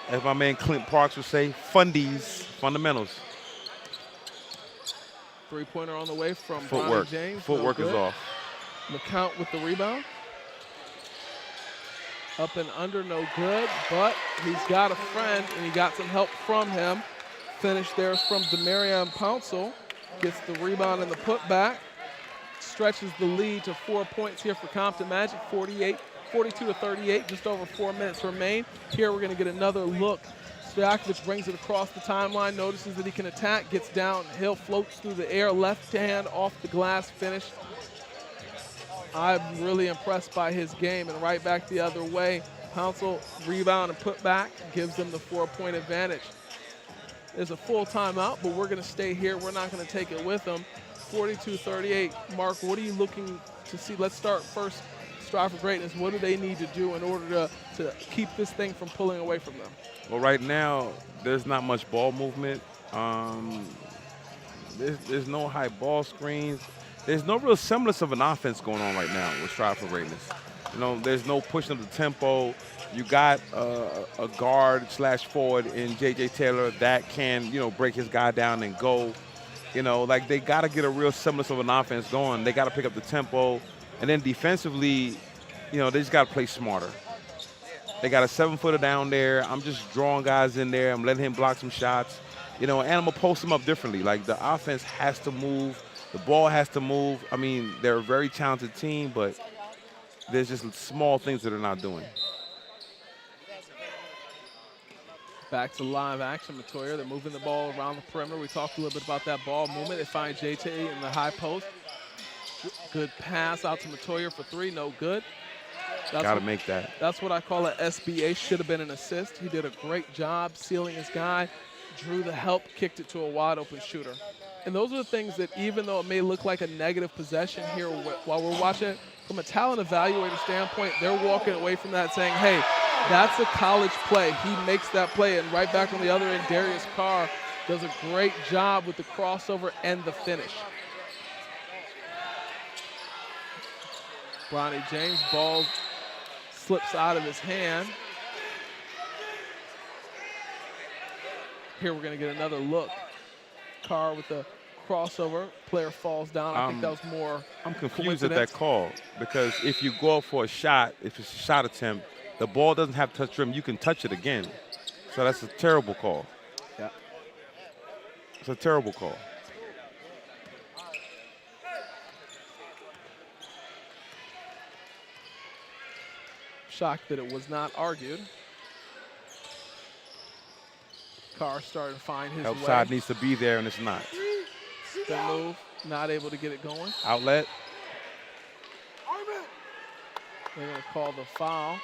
As my man Clint Parks would say, fundies. Fundamentals. Three-pointer on the way from Footwork. Bronny James. Footwork is off. LeCount with the rebound. Up and under, no good, but he's got a friend, and he got some help from him. Finish there is from Demarion Pouncil. Gets the rebound and the putback. Stretches the lead to 4 points here for Compton Magic, 42-38, just over 4 minutes remain. Here we're going to get another look. Stojakovic brings it across the timeline, notices that he can attack, gets downhill, floats through the air, left hand off the glass finish. I'm really impressed by his game, and right back the other way. Pouncil rebound and put back, gives them the 4-point advantage. There's a full timeout, but we're going to stay here. We're not going to take it with them. 42-38. Mark, what are you looking to see? Let's start first. Strive for greatness. What do they need to do in order to keep this thing from pulling away from them? Well, right now, there's not much ball movement. There's no high ball screens. There's no real semblance of an offense going on right now with Strive for Greatness. You know, there's no pushing of the tempo. You got a guard/forward in J.J. Taylor that can, break his guy down and go. Like they got to get a real semblance of an offense going. They got to pick up the tempo. And then defensively, they just got to play smarter. They got a 7-footer down there. I'm just drawing guys in there. I'm letting him block some shots. And I'm going to post them up differently. Like the offense has to move. The ball has to move. I mean, they're a very talented team, but there's just small things that they're not doing. Back to live action, Matoya. They're moving the ball around the perimeter. We talked a little bit about that ball movement. They find JT in the high post. Good pass out to Matoya for 3, no good. Got to make that. That's what I call an SBA. Should have been an assist. He did a great job sealing his guy, drew the help, kicked it to a wide open shooter. And those are the things that, even though it may look like a negative possession here while we're watching it, from a talent evaluator standpoint, they're walking away from that saying, hey, that's a college play. He makes that play. And right back on the other end, Darius Carr does a great job with the crossover and the finish. Bronny James, ball slips out of his hand. Here we're going to get another look. Carr with the crossover. Player falls down. I think that was more I'm confused at that call because if you go up for a shot, if it's a shot attempt, the ball doesn't have to touch rim. You can touch it again. So that's a terrible call. Yeah. It's a terrible call. Shocked that it was not argued. Carr started to find his Help way. side needs to be there, and it's not. Spin move, not able to get it going. Outlet. They're going to call the foul.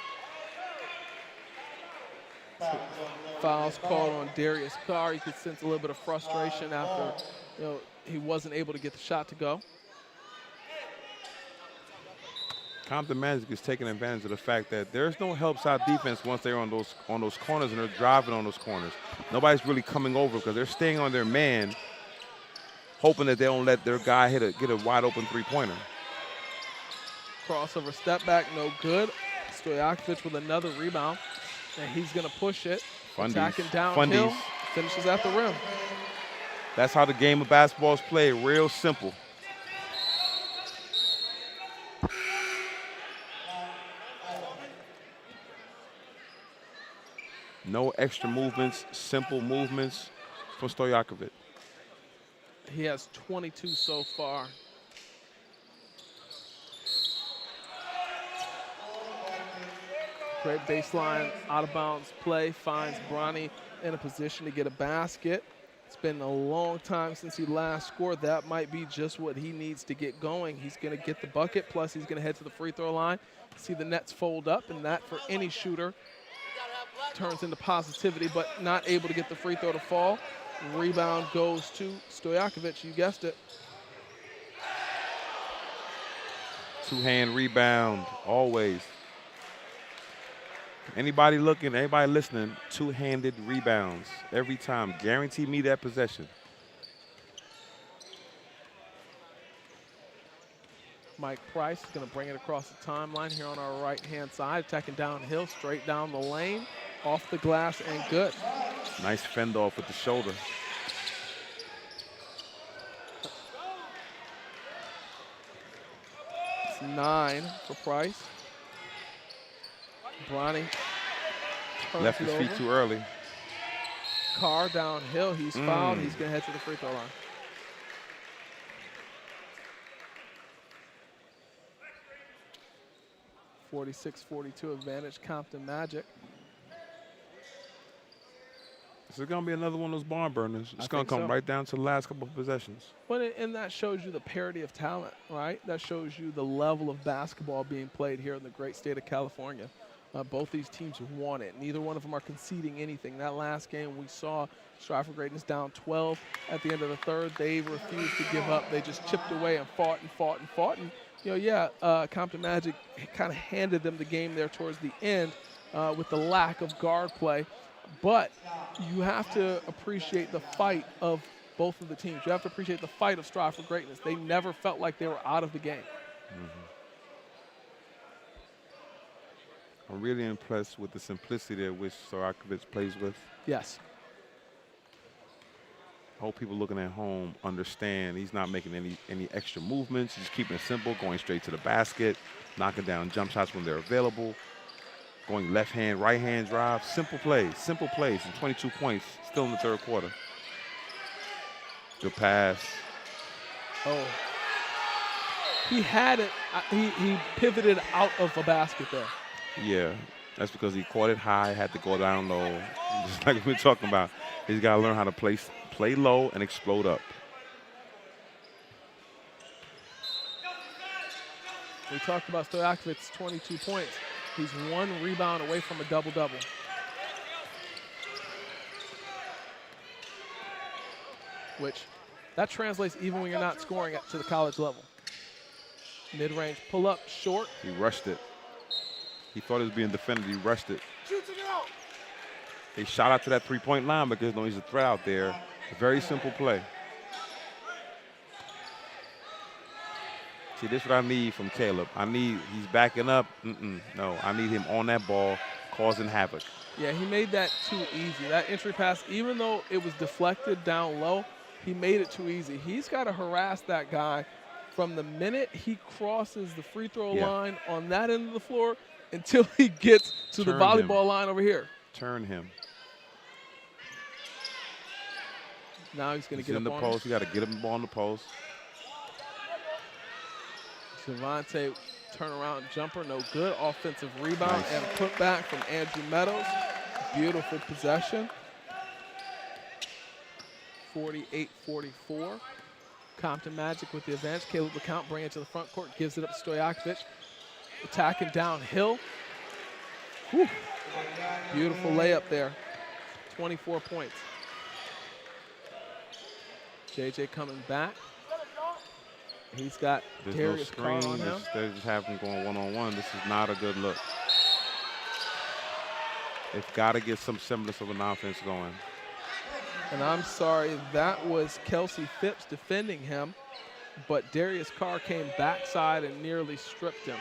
Foul's called on Darius Carr. You could sense a little bit of frustration after he wasn't able to get the shot to go. Compton Magic is taking advantage of the fact that there's no help side defense once they're on those corners and they're driving on those corners. Nobody's really coming over because they're staying on their man, hoping that they don't let their guy get a wide open three-pointer. Crossover step back, no good. Stojakovic with another rebound, and he's going to push it. Attacking downhill, finishes at the rim. That's how the game of basketball is played, real simple. No extra movements, simple movements from Stojakovic. He has 22 so far. Great baseline, out of bounds play, finds Bronny in a position to get a basket. It's been a long time since he last scored. That might be just what he needs to get going. He's going to get the bucket, plus he's going to head to the free throw line. See the nets fold up, and that for any shooter turns into positivity, but not able to get the free throw to fall. Rebound goes to Stojakovic, you guessed it. Two-hand rebound, always. Anybody looking, anybody listening, two-handed rebounds every time. Guarantee me that possession. Mike Price is going to bring it across the timeline here on our right-hand side, attacking downhill, straight down the lane, off the glass, and good. Nice fend off with the shoulder. It's 9 for Price. Bronny left his feet too early. Carr downhill, he's fouled. He's going to head to the free throw line. (46-42) advantage, Compton Magic. This is going to be another one of those barn burners. It's going to come right down to the last couple of possessions. Well, and that shows you the parity of talent, right? That shows you the level of basketball being played here in the great state of California. Both these teams want it. Neither one of them are conceding anything. That last game we saw Strive for Greatness down 12 at the end of the third. They refused to give up. They just chipped away and fought and fought and fought. And, Compton Magic kind of handed them the game there towards the end with the lack of guard play. But you have to appreciate the fight of both of the teams. You have to appreciate the fight of Strive for Greatness. They never felt like they were out of the game. I'm really impressed with the simplicity at which Stojakovic plays with. Yes. I hope people looking at home understand he's not making any extra movements. He's keeping it simple, going straight to the basket, knocking down jump shots when they're available, going left hand, right hand drive. Simple plays, and 22 points still in the third quarter. Good pass. Oh. He had it. He pivoted out of a basket there. Yeah, that's because he caught it high, had to go down low. Just like we're talking about, he's got to learn how to play low and explode up. We talked about Stojakovic's 22 points. He's 1 rebound away from a double-double. Which, that translates even when you're not scoring to the college level. Mid-range pull-up, short. He rushed it. He thought it was being defended. He rushed it. They shot out to that three-point line because he's a threat out there. A very simple play. See, this is what I need from Caleb. He's backing up. No, I need him on that ball, causing havoc. Yeah, he made that too easy. That entry pass, even though it was deflected down low, he made it too easy. He's got to harass that guy from the minute he crosses the free throw line on that end of the floor until he gets to the volleyball line over here. Turn him. Now he's going to get in up the on post. You got to get him on the post. Javante turnaround jumper, no good. Offensive rebound and a putback from Andrew Meadows. Beautiful possession. 48-44. Compton Magic with the advantage. Caleb LeCount bringing it to the front court, gives it up to Stojakovic. Attacking downhill. Whew. Beautiful layup there. 24 points. JJ coming back. He's got Darius Carr on him. They just have him going one-on-one. This is not a good look. They've got to get some semblance of an offense going. And I'm sorry, that was Kelsey Phipps defending him, but Darius Carr came backside and nearly stripped him.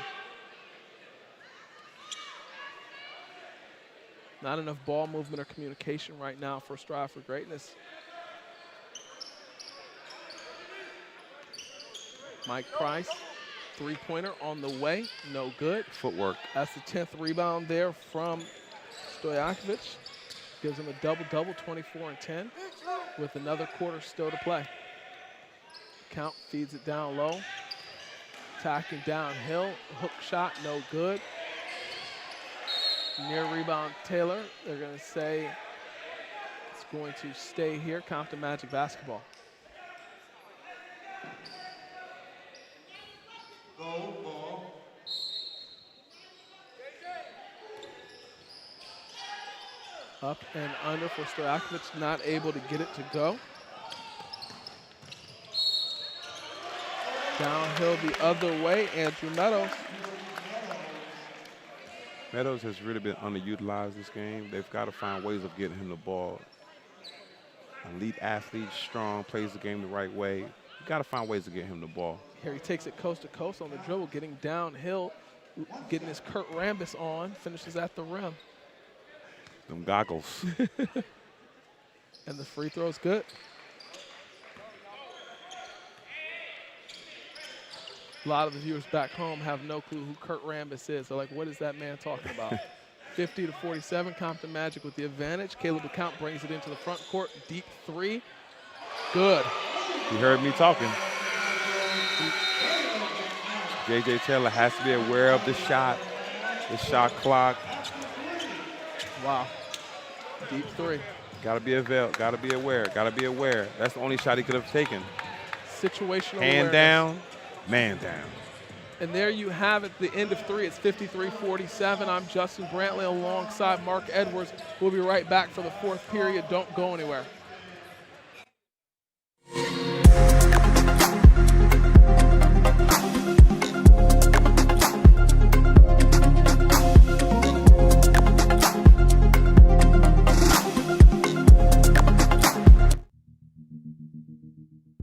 Not enough ball movement or communication right now for Strive for Greatness. Mike Price, three-pointer on the way, no good. Footwork. That's the 10th rebound there from Stojakovic. Gives him a double-double, 24 and 10, with another quarter still to play. Count feeds it down low. Attacking downhill, hook shot, no good. Near rebound Taylor. They're going to say it's going to stay here. Compton Magic basketball. Up and under for Stojakovic, not able to get it to go. Downhill the other way, Andrew Meadows. Meadows has really been underutilized this game. They've got to find ways of getting him the ball. Elite athlete, strong, plays the game the right way. You got to find ways to get him the ball. Here he takes it coast to coast on the dribble, getting downhill, getting his Kurt Rambis on, finishes at the rim. Them goggles. And the free throw's good. A lot of the viewers back home have no clue who Kurt Rambis is. They're like, what is that man talking about? 50-47, Compton Magic with the advantage. Caleb LeCount brings it into the front court. Deep three. Good. You heard me talking. J.J. Taylor has to be aware of the shot clock. Wow. Deep three. Gotta be aware. That's the only shot he could have taken. Situational Hand awareness. down, man down. And there you have it, the end of three. It's 53-47. I'm Justin Brantley alongside Mark Edwards. We'll be right back for the fourth period. Don't go anywhere.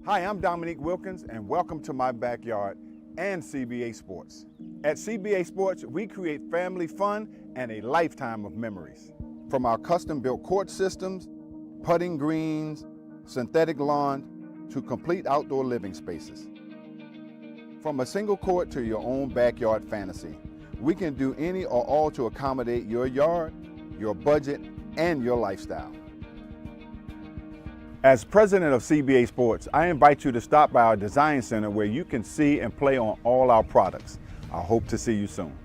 Hi, I'm Dominique Wilkins, and welcome to my backyard and CBA Sports. At CBA Sports, we create family fun and a lifetime of memories. From our custom-built court systems, putting greens, synthetic lawn, to complete outdoor living spaces. From a single court to your own backyard fantasy, we can do any or all to accommodate your yard, your budget, and your lifestyle. As president of CBA Sports, I invite you to stop by our design center where you can see and play on all our products. I hope to see you soon.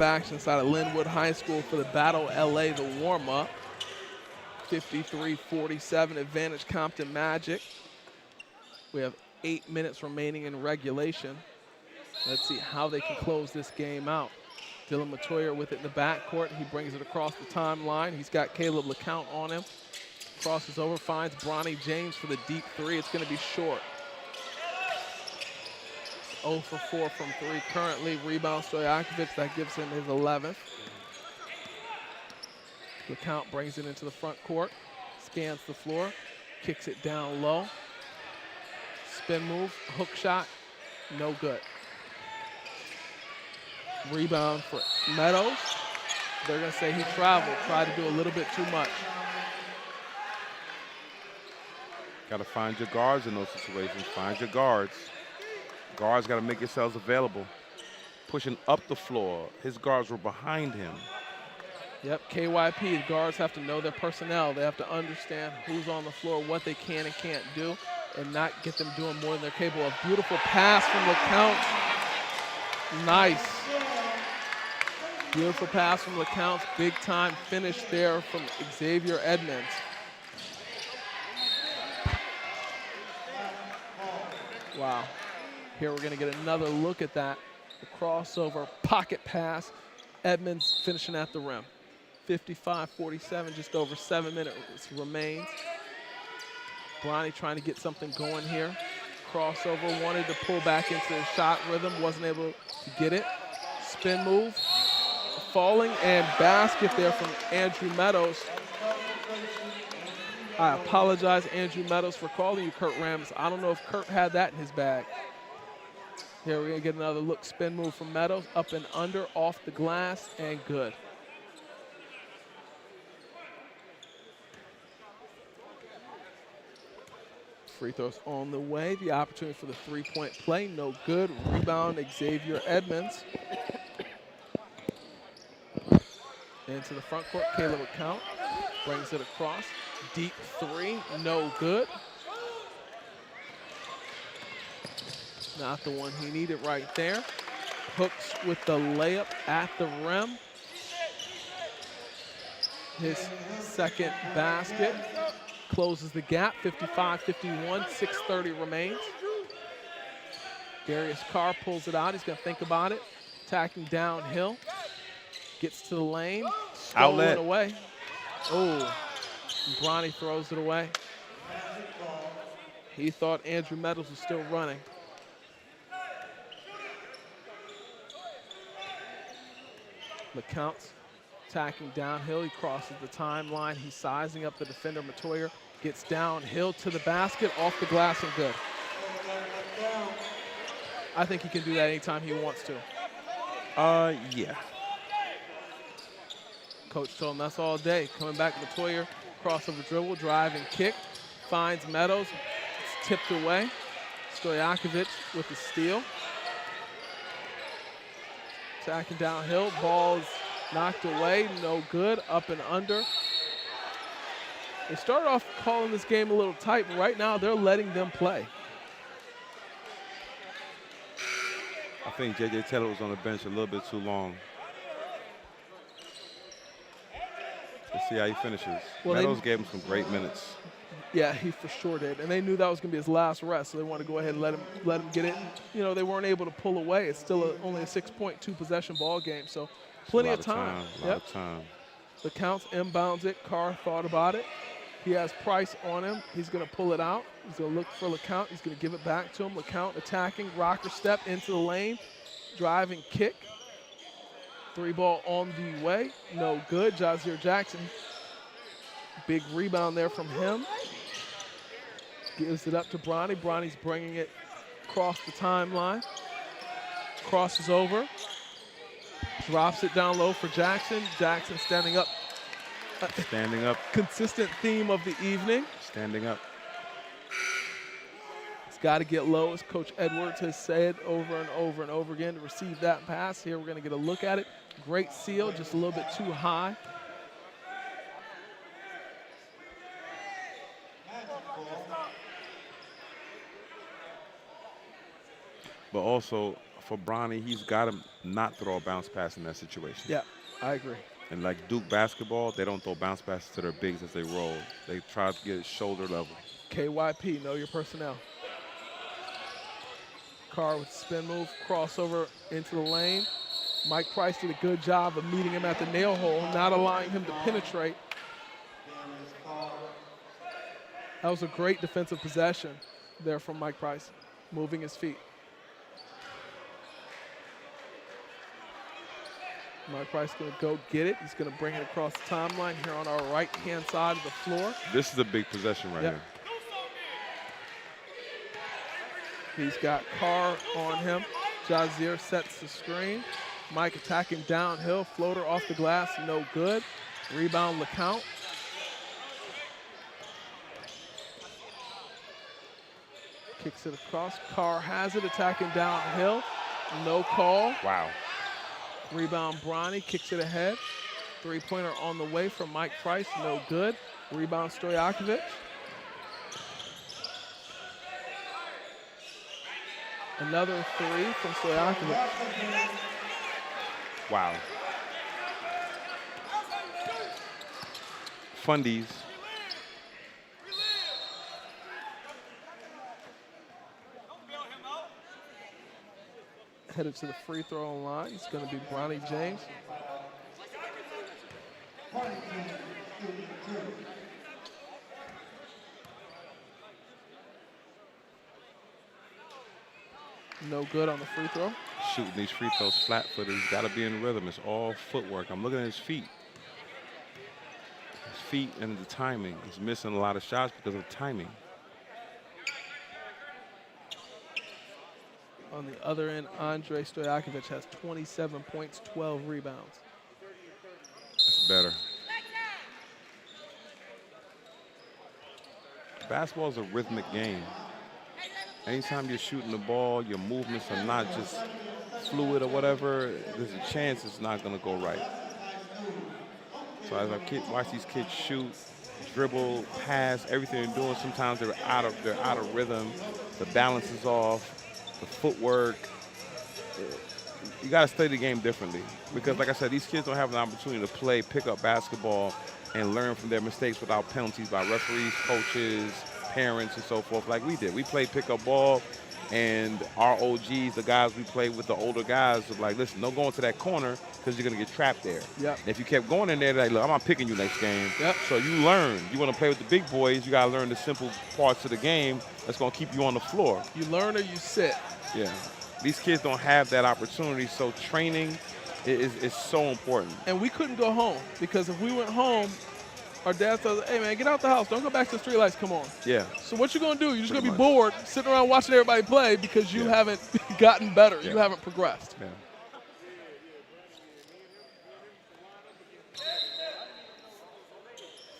Action inside of Linwood High School for the Battle LA, the warm-up. 53-47 advantage Compton Magic. We have 8 minutes remaining in regulation. Let's see how they can close this game out. Dylan Matoyer with it in the backcourt. He brings it across the timeline. He's got Caleb LeCount on him. Crosses over, finds Bronny James for the deep three. It's going to be short. 0 for 4 from 3 currently. Rebound Stojakovic, that gives him his 11th. LeCount brings it into the front court, scans the floor, kicks it down low. Spin move, hook shot, no good. Rebound for Meadows. They're going to say he traveled, tried to do a little bit too much. Got to find your guards in those situations. Find your guards. Guards got to make yourselves available. Pushing up the floor. His guards were behind him. Yep, KYP, guards have to know their personnel. They have to understand who's on the floor, what they can and can't do, and not get them doing more than they're capable of. Beautiful pass from LeCount. Nice. Beautiful pass from LeCount. Big time finish there from Xavier Edmonds. Wow. Here we're going to get another look at that. The crossover pocket pass. Edmonds finishing at the rim. 55-47, just over 7 minutes remains. Bronny trying to get something going here. Crossover, wanted to pull back into the shot rhythm, wasn't able to get it. Spin move, falling, and basket there from Andrew Meadows. I apologize, Andrew Meadows, for calling you Kurt Rams. I don't know if Kurt had that in his bag. Here we're gonna get another look, spin move from Meadows, up and under, off the glass, and good. Free throws on the way. The opportunity for the three-point play, no good. Rebound, Xavier Edmonds. Into the front court, Caleb LeCount brings it across. Deep three, no good. Not the one he needed right there. Hooks with the layup at the rim. His second basket. Closes the gap, 55-51, 6:30 remains. Darius Carr pulls it out. He's going to think about it. Attacking downhill. Gets to the lane. Stolen Outlet. away. Oh, Bronny throws it away. He thought Andrew Meadows was still running. LeCount's attacking downhill. He crosses the timeline. He's sizing up the defender, Matoyer. Gets downhill to the basket, off the glass, and good. I think he can do that anytime he wants to. Yeah. Coach told him that's all day. Coming back, Matoyer, crossover dribble, drive and kick. Finds Meadows. It's tipped away. Stojakovic with the steal. Attacking downhill. Ball's knocked away. No good. Up and under. They started off calling this game a little tight, but right now they're letting them play. I think J.J. Taylor was on the bench a little bit too long. Let's see how he finishes. Well, Meadows gave him some great minutes. Yeah, he for sure did. And they knew that was going to be his last rest, so they wanted to go ahead and let him get it. You know, they weren't able to pull away. It's still only a 6.2 possession ball game, so plenty of time. A lot of time. LeCount inbounds it. Carr thought about it. He has Price on him. He's going to pull it out. He's going to look for LeCount. He's going to give it back to him. LeCount attacking, rocker step into the lane, drive and kick. Three ball on the way. No good. Jazier Jackson. Big rebound there from him. Gives it up to Bronny. Bronny's bringing it across the timeline. Crosses over. Drops it down low for Jackson. Jackson standing up. Standing up. Consistent theme of the evening. Standing up. It's got to get low, as Coach Edwards has said over and over and over again, to receive that pass. Here we're going to get a look at it. Great seal, just a little bit too high. But also, for Bronny, he's got to not throw a bounce pass in that situation. Yeah, I agree. And like Duke basketball, they don't throw bounce passes to their bigs as they roll. They try to get it shoulder level. KYP, know your personnel. Carr with spin move, crossover into the lane. Mike Price did a good job of meeting him at the nail hole, not allowing him to penetrate. That was a great defensive possession there from Mike Price, moving his feet. Mike Price going to go get it. He's going to bring it across the timeline here on our right-hand side of the floor. This is a big possession right here. He's got Carr on him. Jazier sets the screen. Mike attacking downhill. Floater off the glass, no good. Rebound LeCount. Kicks it across. Carr has it, attacking downhill. No call. Wow. Rebound Bronny, kicks it ahead. Three-pointer on the way from Mike Price, no good. Rebound Stojakovic. Another three from Stojakovic. Wow. Fundies. Headed to the free throw line. It's going to be Bronny James. No good on the free throw. Shooting these free throws flat-footed. He's got to be in rhythm. It's all footwork. I'm looking at his feet. His feet and the timing. He's missing a lot of shots because of timing. On the other end, Andre Stojakovic has 27 points, 12 rebounds. That's better. Basketball is a rhythmic game. Anytime you're shooting the ball, your movements are not just fluid or whatever. There's a chance it's not going to go right. So as I watch these kids shoot, dribble, pass, everything they're doing, sometimes they're out of rhythm. The balance is off. The footwork. You got to study the game differently because, like I said, these kids don't have an opportunity to play, pick up basketball, and learn from their mistakes without penalties by referees, coaches, parents, and so forth like we did. We played pickup ball, and our OGs, the guys we played with, the older guys, were like, listen, don't go into that corner because you're going to get trapped there. Yep. If you kept going in there, they're like, look, I'm not picking you next game. Yep. So you learn. You want to play with the big boys, you got to learn the simple parts of the game that's going to keep you on the floor. You learn or you sit. Yeah. These kids don't have that opportunity, so training is so important. And we couldn't go home because if we went home, our dad says, hey, man, get out the house. Don't go back to the streetlights. Come on. Yeah. So what you going to do? You're just going to be bored sitting around watching everybody play because you haven't gotten better. Yeah. You haven't progressed. Yeah.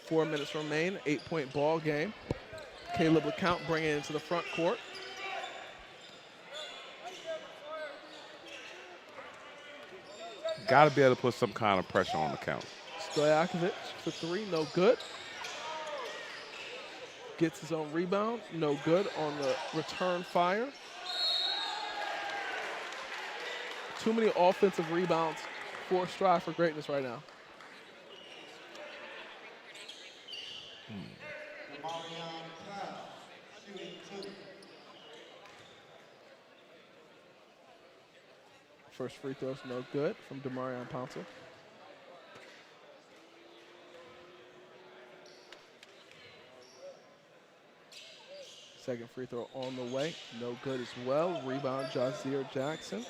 4 minutes remain, 8-point ball game. Caleb LeCount bringing it into the front court. Got to be able to put some kind of pressure on the count. Stojakovic for three, no good. Gets his own rebound, no good on the return fire. Too many offensive rebounds for Strive for Greatness right now. First free throw's no good from Demarion Pouncil. Second free throw on the way, no good as well. Rebound, Jazier Jackson.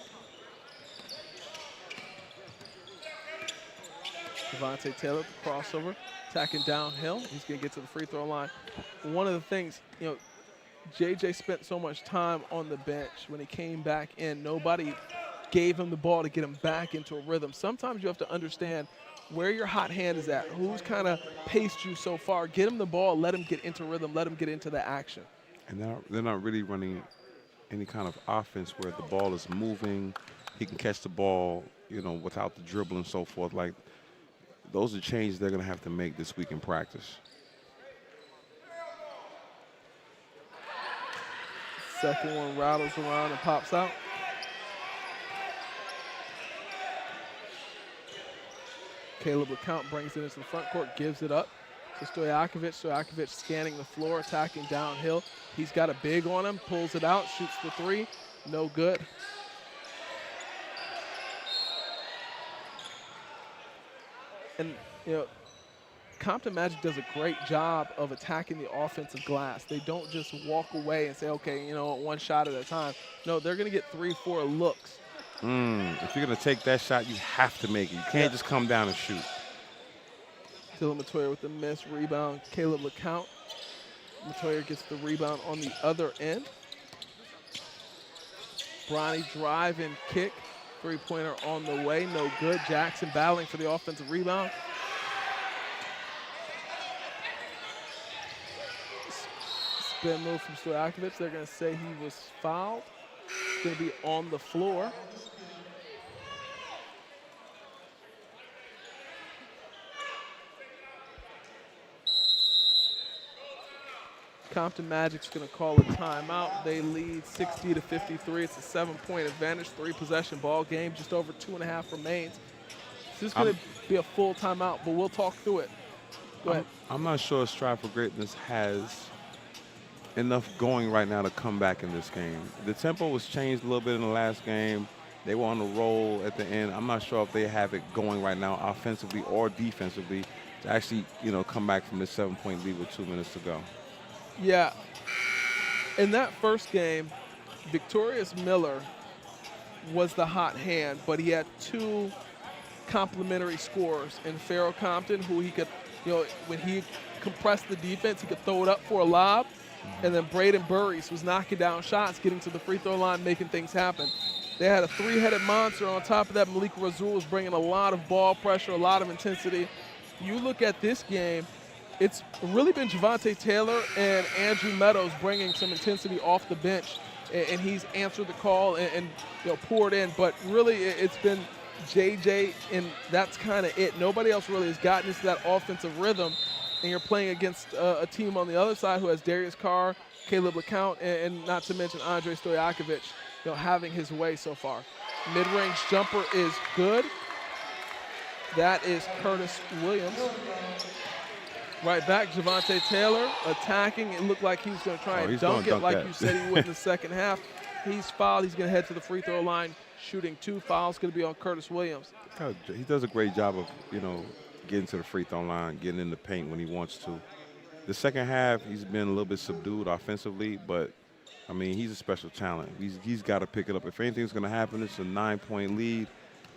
Devontae Taylor, crossover, attacking downhill. He's gonna get to the free throw line. One of the things, you know, JJ spent so much time on the bench. When he came back in, nobody gave him the ball to get him back into a rhythm. Sometimes you have to understand where your hot hand is at, who's kind of paced you so far. Get him the ball, let him get into rhythm, let him get into the action. And they're not really running any kind of offense where the ball is moving. He can catch the ball, you know, without the dribble and so forth. Like, those are changes they're going to have to make this week in practice. Second one rattles around and pops out. Caleb LeCount brings it into the front court, gives it up to Stojakovic. Stojakovic scanning the floor, attacking downhill. He's got a big on him, pulls it out, shoots the three, no good. And, you know, Compton Magic does a great job of attacking the offensive glass. They don't just walk away and say, okay, you know, one shot at a time. No, they're going to get 3-4 looks If you're going to take that shot, you have to make it. You can't just come down and shoot. Dylan Matoyer with the miss rebound. Caleb LeCount. Matoyer gets the rebound on the other end. Bronny drive and kick. Three-pointer on the way, no good. Jackson battling for the offensive rebound. Spin move from Stojakovic. They're going to say he was fouled. He's going to be on the floor. Compton Magic's going to call a timeout. They lead 60-53. It's a 7-point advantage, 3-possession ball game. Just over 2.5 remains. This is going to be a full timeout, but we'll talk through it. Go ahead. I'm not sure Strive for Greatness has enough going right now to come back in this game. The tempo was changed a little bit in the last game. They were on the roll at the end. I'm not sure if they have it going right now offensively or defensively to actually, come back from this 7-point lead with 2 minutes to go. Yeah. In that first game, Victorious Miller was the hot hand, but he had 2 complementary scorers in Farrell Compton, who he could, when he compressed the defense, he could throw it up for a lob. And then Braden Burries was knocking down shots, getting to the free throw line, making things happen. They had a 3-headed monster. On top of that, Malik Razul was bringing a lot of ball pressure, a lot of intensity. You look at this game, it's really been Javante Taylor and Andrew Meadows bringing some intensity off the bench, and he's answered the call and poured in. But really, it's been JJ, and that's kind of it. Nobody else really has gotten into that offensive rhythm, and you're playing against a team on the other side who has Darius Carr, Caleb LeCount, and not to mention Andre Stojakovic, having his way so far. Mid-range jumper is good. That is Curtis Williams. Right back, Javante Taylor attacking. It looked like he was going to try and dunk it like you said he would in the second half. He's fouled. He's going to head to the free throw line, shooting 2 fouls. Going to be on Curtis Williams. He does a great job of, getting to the free throw line, getting in the paint when he wants to. The second half, he's been a little bit subdued offensively, but, he's a special talent. He's got to pick it up. If anything's going to happen, it's a 9-point lead.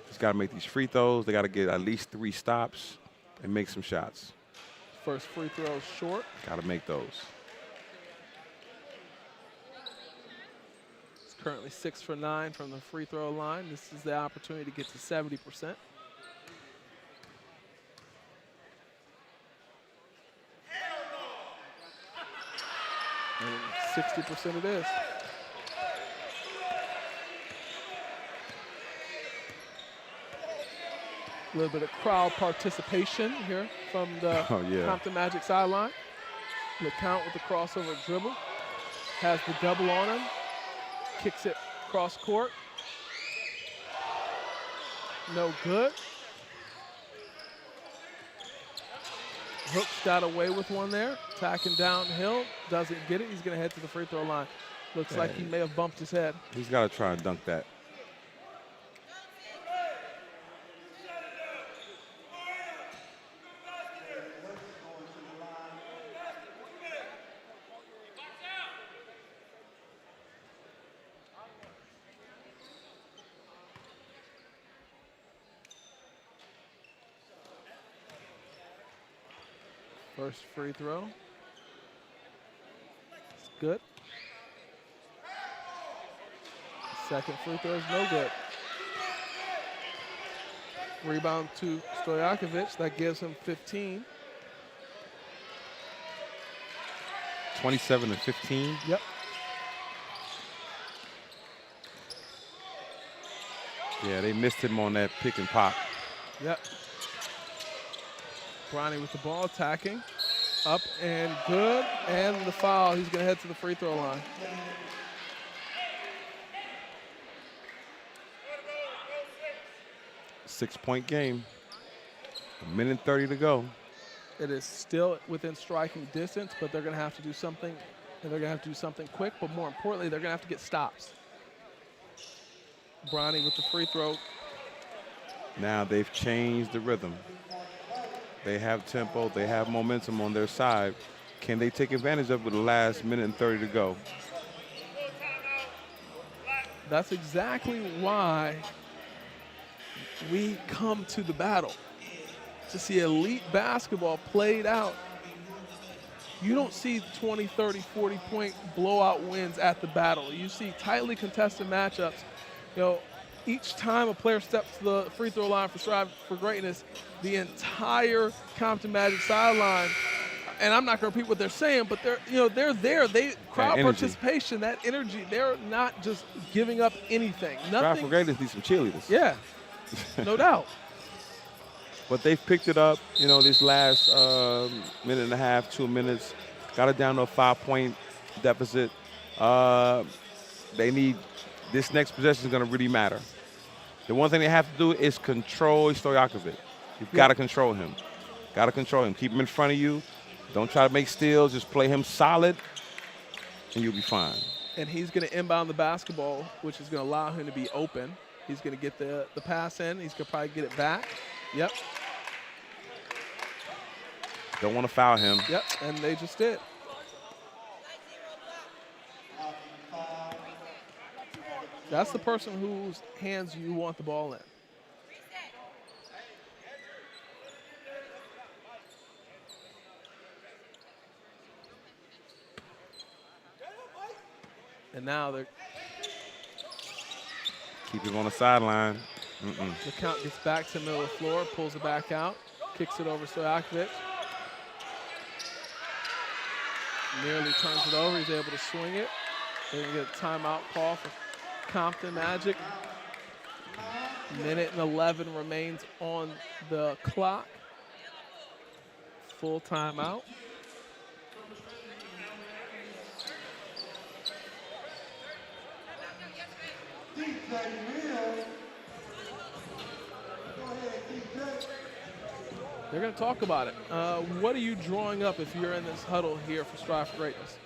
He's got to make these free throws. They got to get at least 3 stops and make some shots. First free throw is short. Got to make those. It's currently 6 for 9 from the free throw line. This is the opportunity to get to 70%. And 60% it is. A little bit of crowd participation here from the Compton Magic sideline. LeCount with the crossover dribble. Has the double on him. Kicks it cross court. No good. Hooks got away with one there. Attacking downhill. Doesn't get it. He's going to head to the free throw line. Looks like he may have bumped his head. He's got to try and dunk that. First free throw. It's good. Second free throw is no good. Rebound to Stojakovic. That gives him 15. 27 and 15. Yep. Yeah, they missed him on that pick and pop. Yep. Bronny with the ball, attacking. Up and good. And the foul. He's going to head to the free throw line. Six-point game. 1:30 to go. It is still within striking distance, but they're going to have to do something. And they're going to have to do something quick, but more importantly, they're going to have to get stops. Bronny with the free throw. Now they've changed the rhythm. They have tempo. They have momentum on their side. Can they take advantage of it with the last 1:30 to go? That's exactly why we come to the battle, to see elite basketball played out. You don't see 20, 30, 40-point blowout wins at the battle. You see tightly contested matchups. You know, each time a player steps to the free throw line for Strive for Greatness, the entire Compton Magic sideline, and I'm not going to repeat what they're saying, but they're there. Crowd participation, that energy, they're not just giving up anything. Strive for Greatness needs some cheerleaders. Yeah, no doubt. But they've picked it up, this last minute and a half, 2 minutes. Got it down to a 5-point deficit. They need this next possession is going to really matter. The one thing they have to do is control Stojakovic. You've got to control him. Got to control him. Keep him in front of you. Don't try to make steals. Just play him solid, and you'll be fine. And he's going to inbound the basketball, which is going to allow him to be open. He's going to get the pass in. He's going to probably get it back. Yep. Don't want to foul him. Yep, and they just did. That's the person whose hands you want the ball in. And now they're... Keep him on the sideline. The count gets back to the middle of the floor, pulls it back out, kicks it over Stojakovic. Nearly turns it over. He's able to swing it. They're going to get a timeout call for Compton Magic. Minute and 11 remains on the clock. Full timeout. They're going to talk about it. What are you drawing up if you're in this huddle here for Strive for Greatness?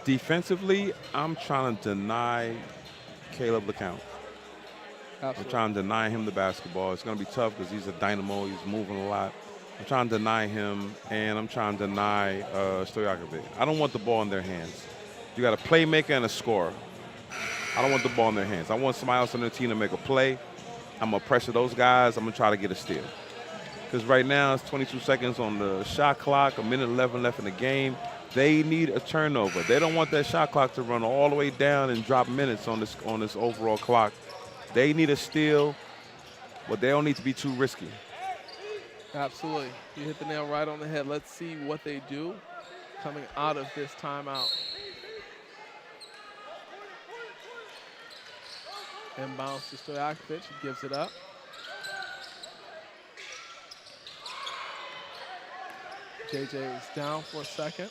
Defensively, I'm trying to deny Caleb LeCount. I'm trying to deny him the basketball. It's going to be tough because he's a dynamo. He's moving a lot. I'm trying to deny him, and I'm trying to deny Stojakovic. I don't want the ball in their hands. You got a playmaker and a scorer. I don't want the ball in their hands. I want somebody else on their team to make a play. I'm going to pressure those guys. I'm going to try to get a steal. Because right now it's 22 seconds on the shot clock, a minute 11 left in the game. They need a turnover. They don't want that shot clock to run all the way down and drop minutes on this overall clock. They need a steal, but they don't need to be too risky. Absolutely. You hit the nail right on the head. Let's see what they do coming out of this timeout. Inbounds to Stojakovic. He gives it up. JJ is down for a second.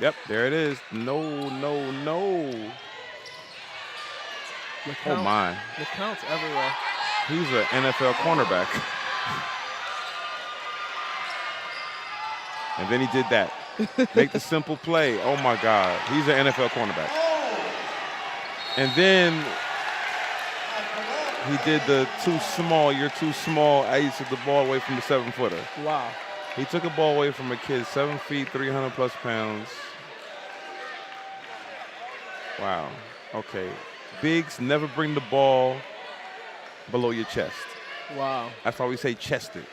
Yep, there it is. No. Oh, my. LeCount's everywhere. He's an NFL cornerback. And then he did that. Make the simple play. Oh, my God. He's an NFL cornerback. And then he did the too small, you're too small. I took the ball away from the 7-footer. Wow. He took a ball away from a kid 7 feet, 300+ pounds. Wow. Okay. Bigs never bring the ball below your chest. Wow. That's why we say chest it.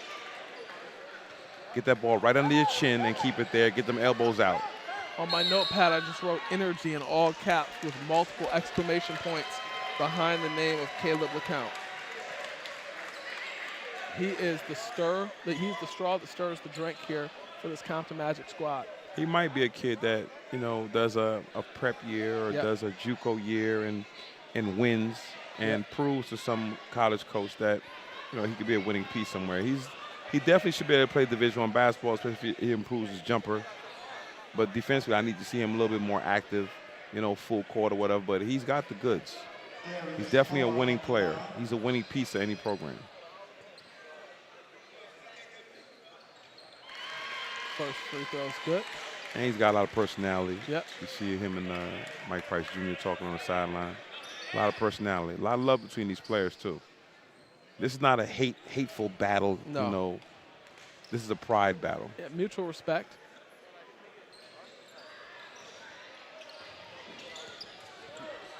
Get that ball right under your chin and keep it there. Get them elbows out. On my notepad, I just wrote energy in all caps with multiple exclamation points behind the name of Caleb LeCount. He is the he's the straw that stirs the drink here for this Compton Magic squad. He might be a kid that, does a prep year or does a JUCO year and wins and proves to some college coach that, he could be a winning piece somewhere. He definitely should be able to play Division I basketball, especially if he improves his jumper. But defensively, I need to see him a little bit more active, full court or whatever. But he's got the goods. He's definitely a winning player. He's a winning piece of any program. First free throw is good. And he's got a lot of personality. Yep. You see him and Mike Price Jr. talking on the sideline. A lot of personality. A lot of love between these players, too. This is not a hateful battle, No. This is a pride battle. Yeah, mutual respect.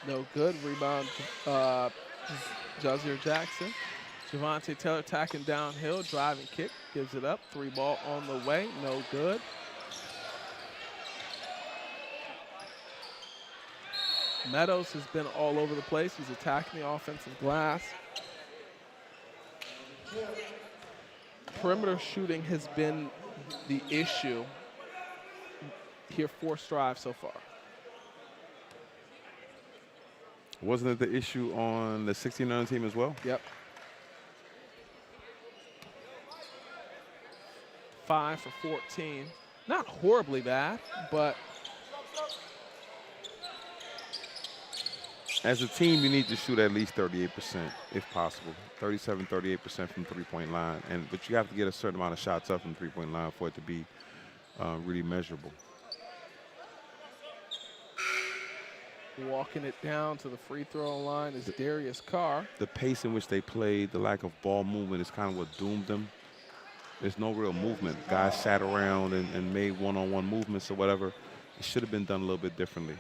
No good. Rebound, Jazier Jackson. Javante Taylor attacking downhill, driving kick, gives it up. 3 ball on the way, no good. Meadows has been all over the place. He's attacking the offensive glass. Perimeter shooting has been the issue here for Strive so far. Wasn't it the issue on the 69 team as well? Yep. 5 for 14. Not horribly bad, but as a team, you need to shoot at least 38% if possible. 37, 38% from three-point line. But you have to get a certain amount of shots up from three-point line for it to be really measurable. Walking it down to the free throw line is Darius Carr. The pace in which they played, the lack of ball movement is kind of what doomed them. There's no real movement. Guys sat around and made one-on-one movements or whatever. It should have been done a little bit differently.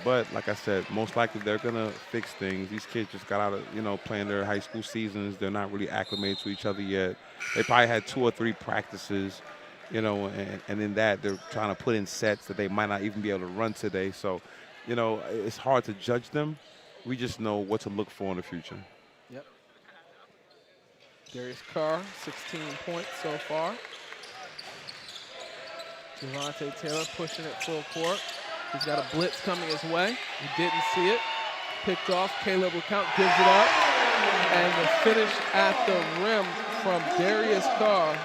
But like I said, most likely they're going to fix things. These kids just got out of, playing their high school seasons. They're not really acclimated to each other yet. They probably had 2 or 3 practices, and in that they're trying to put in sets that they might not even be able to run today. So, it's hard to judge them. We just know what to look for in the future. Yep. Darius Carr, 16 points so far. Javante Taylor pushing it full court. He's got a blitz coming his way. He didn't see it. Picked off. Caleb LeCount gives it up. And the finish at the rim from Darius Carr.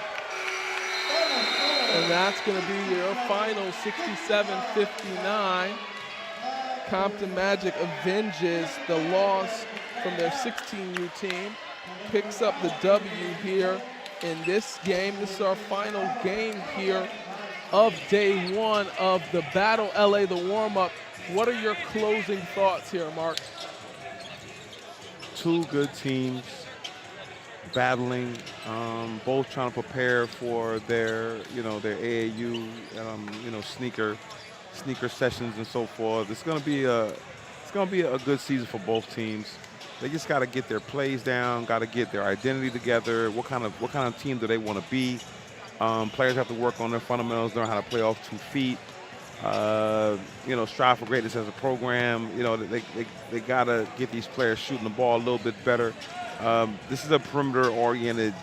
And that's going to be your final 67-59. Compton Magic avenges the loss from their 16U team. Picks up the W here in this game. This is our final game here of day 1 of the Battle LA, the warm-up. What are your closing thoughts here, Mark? 2 good teams battling, both trying to prepare for their, their AAU, sneaker sessions and so forth. It's going to be a good season for both teams. They just got to get their plays down, got to get their identity together. What kind of team do they want to be? Players have to work on their fundamentals, learn how to play off 2 feet. Strive for greatness as a program. They got to get these players shooting the ball a little bit better. This is a perimeter-oriented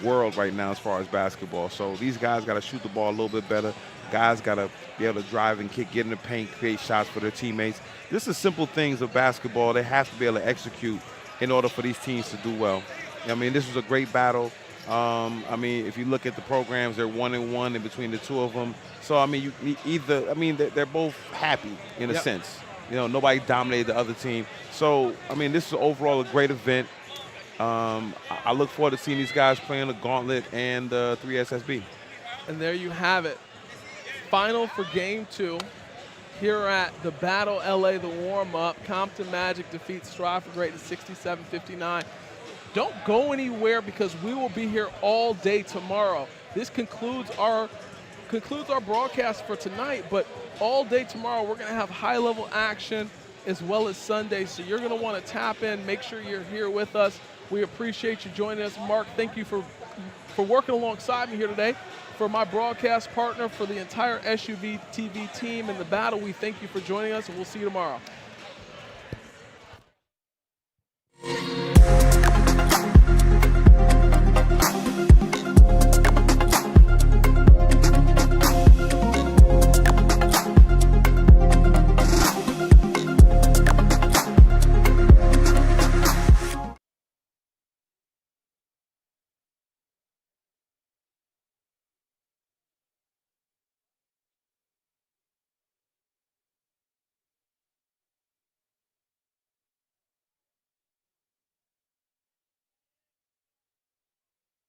world right now as far as basketball. So these guys got to shoot the ball a little bit better. Guys got to be able to drive and kick, get in the paint, create shots for their teammates. This is simple things of basketball they have to be able to execute in order for these teams to do well. This was a great battle. If you look at the programs, they're 1-1 in between the 2 of them. So, they're both happy in a sense. Nobody dominated the other team. So, this is overall a great event. I look forward to seeing these guys playing the Gauntlet and the 3SSB. And there you have it. Final for game 2 here at the Battle LA, the warm-up. Compton Magic defeats Strive for Greatness 67-59. Don't go anywhere because we will be here all day tomorrow. This concludes our broadcast for tonight, but all day tomorrow we're going to have high-level action as well as Sunday, so you're going to want to tap in. Make sure you're here with us. We appreciate you joining us. Mark, thank you for working alongside me here today. For my broadcast partner, for the entire SUVtv team in the battle, we thank you for joining us, and we'll see you tomorrow.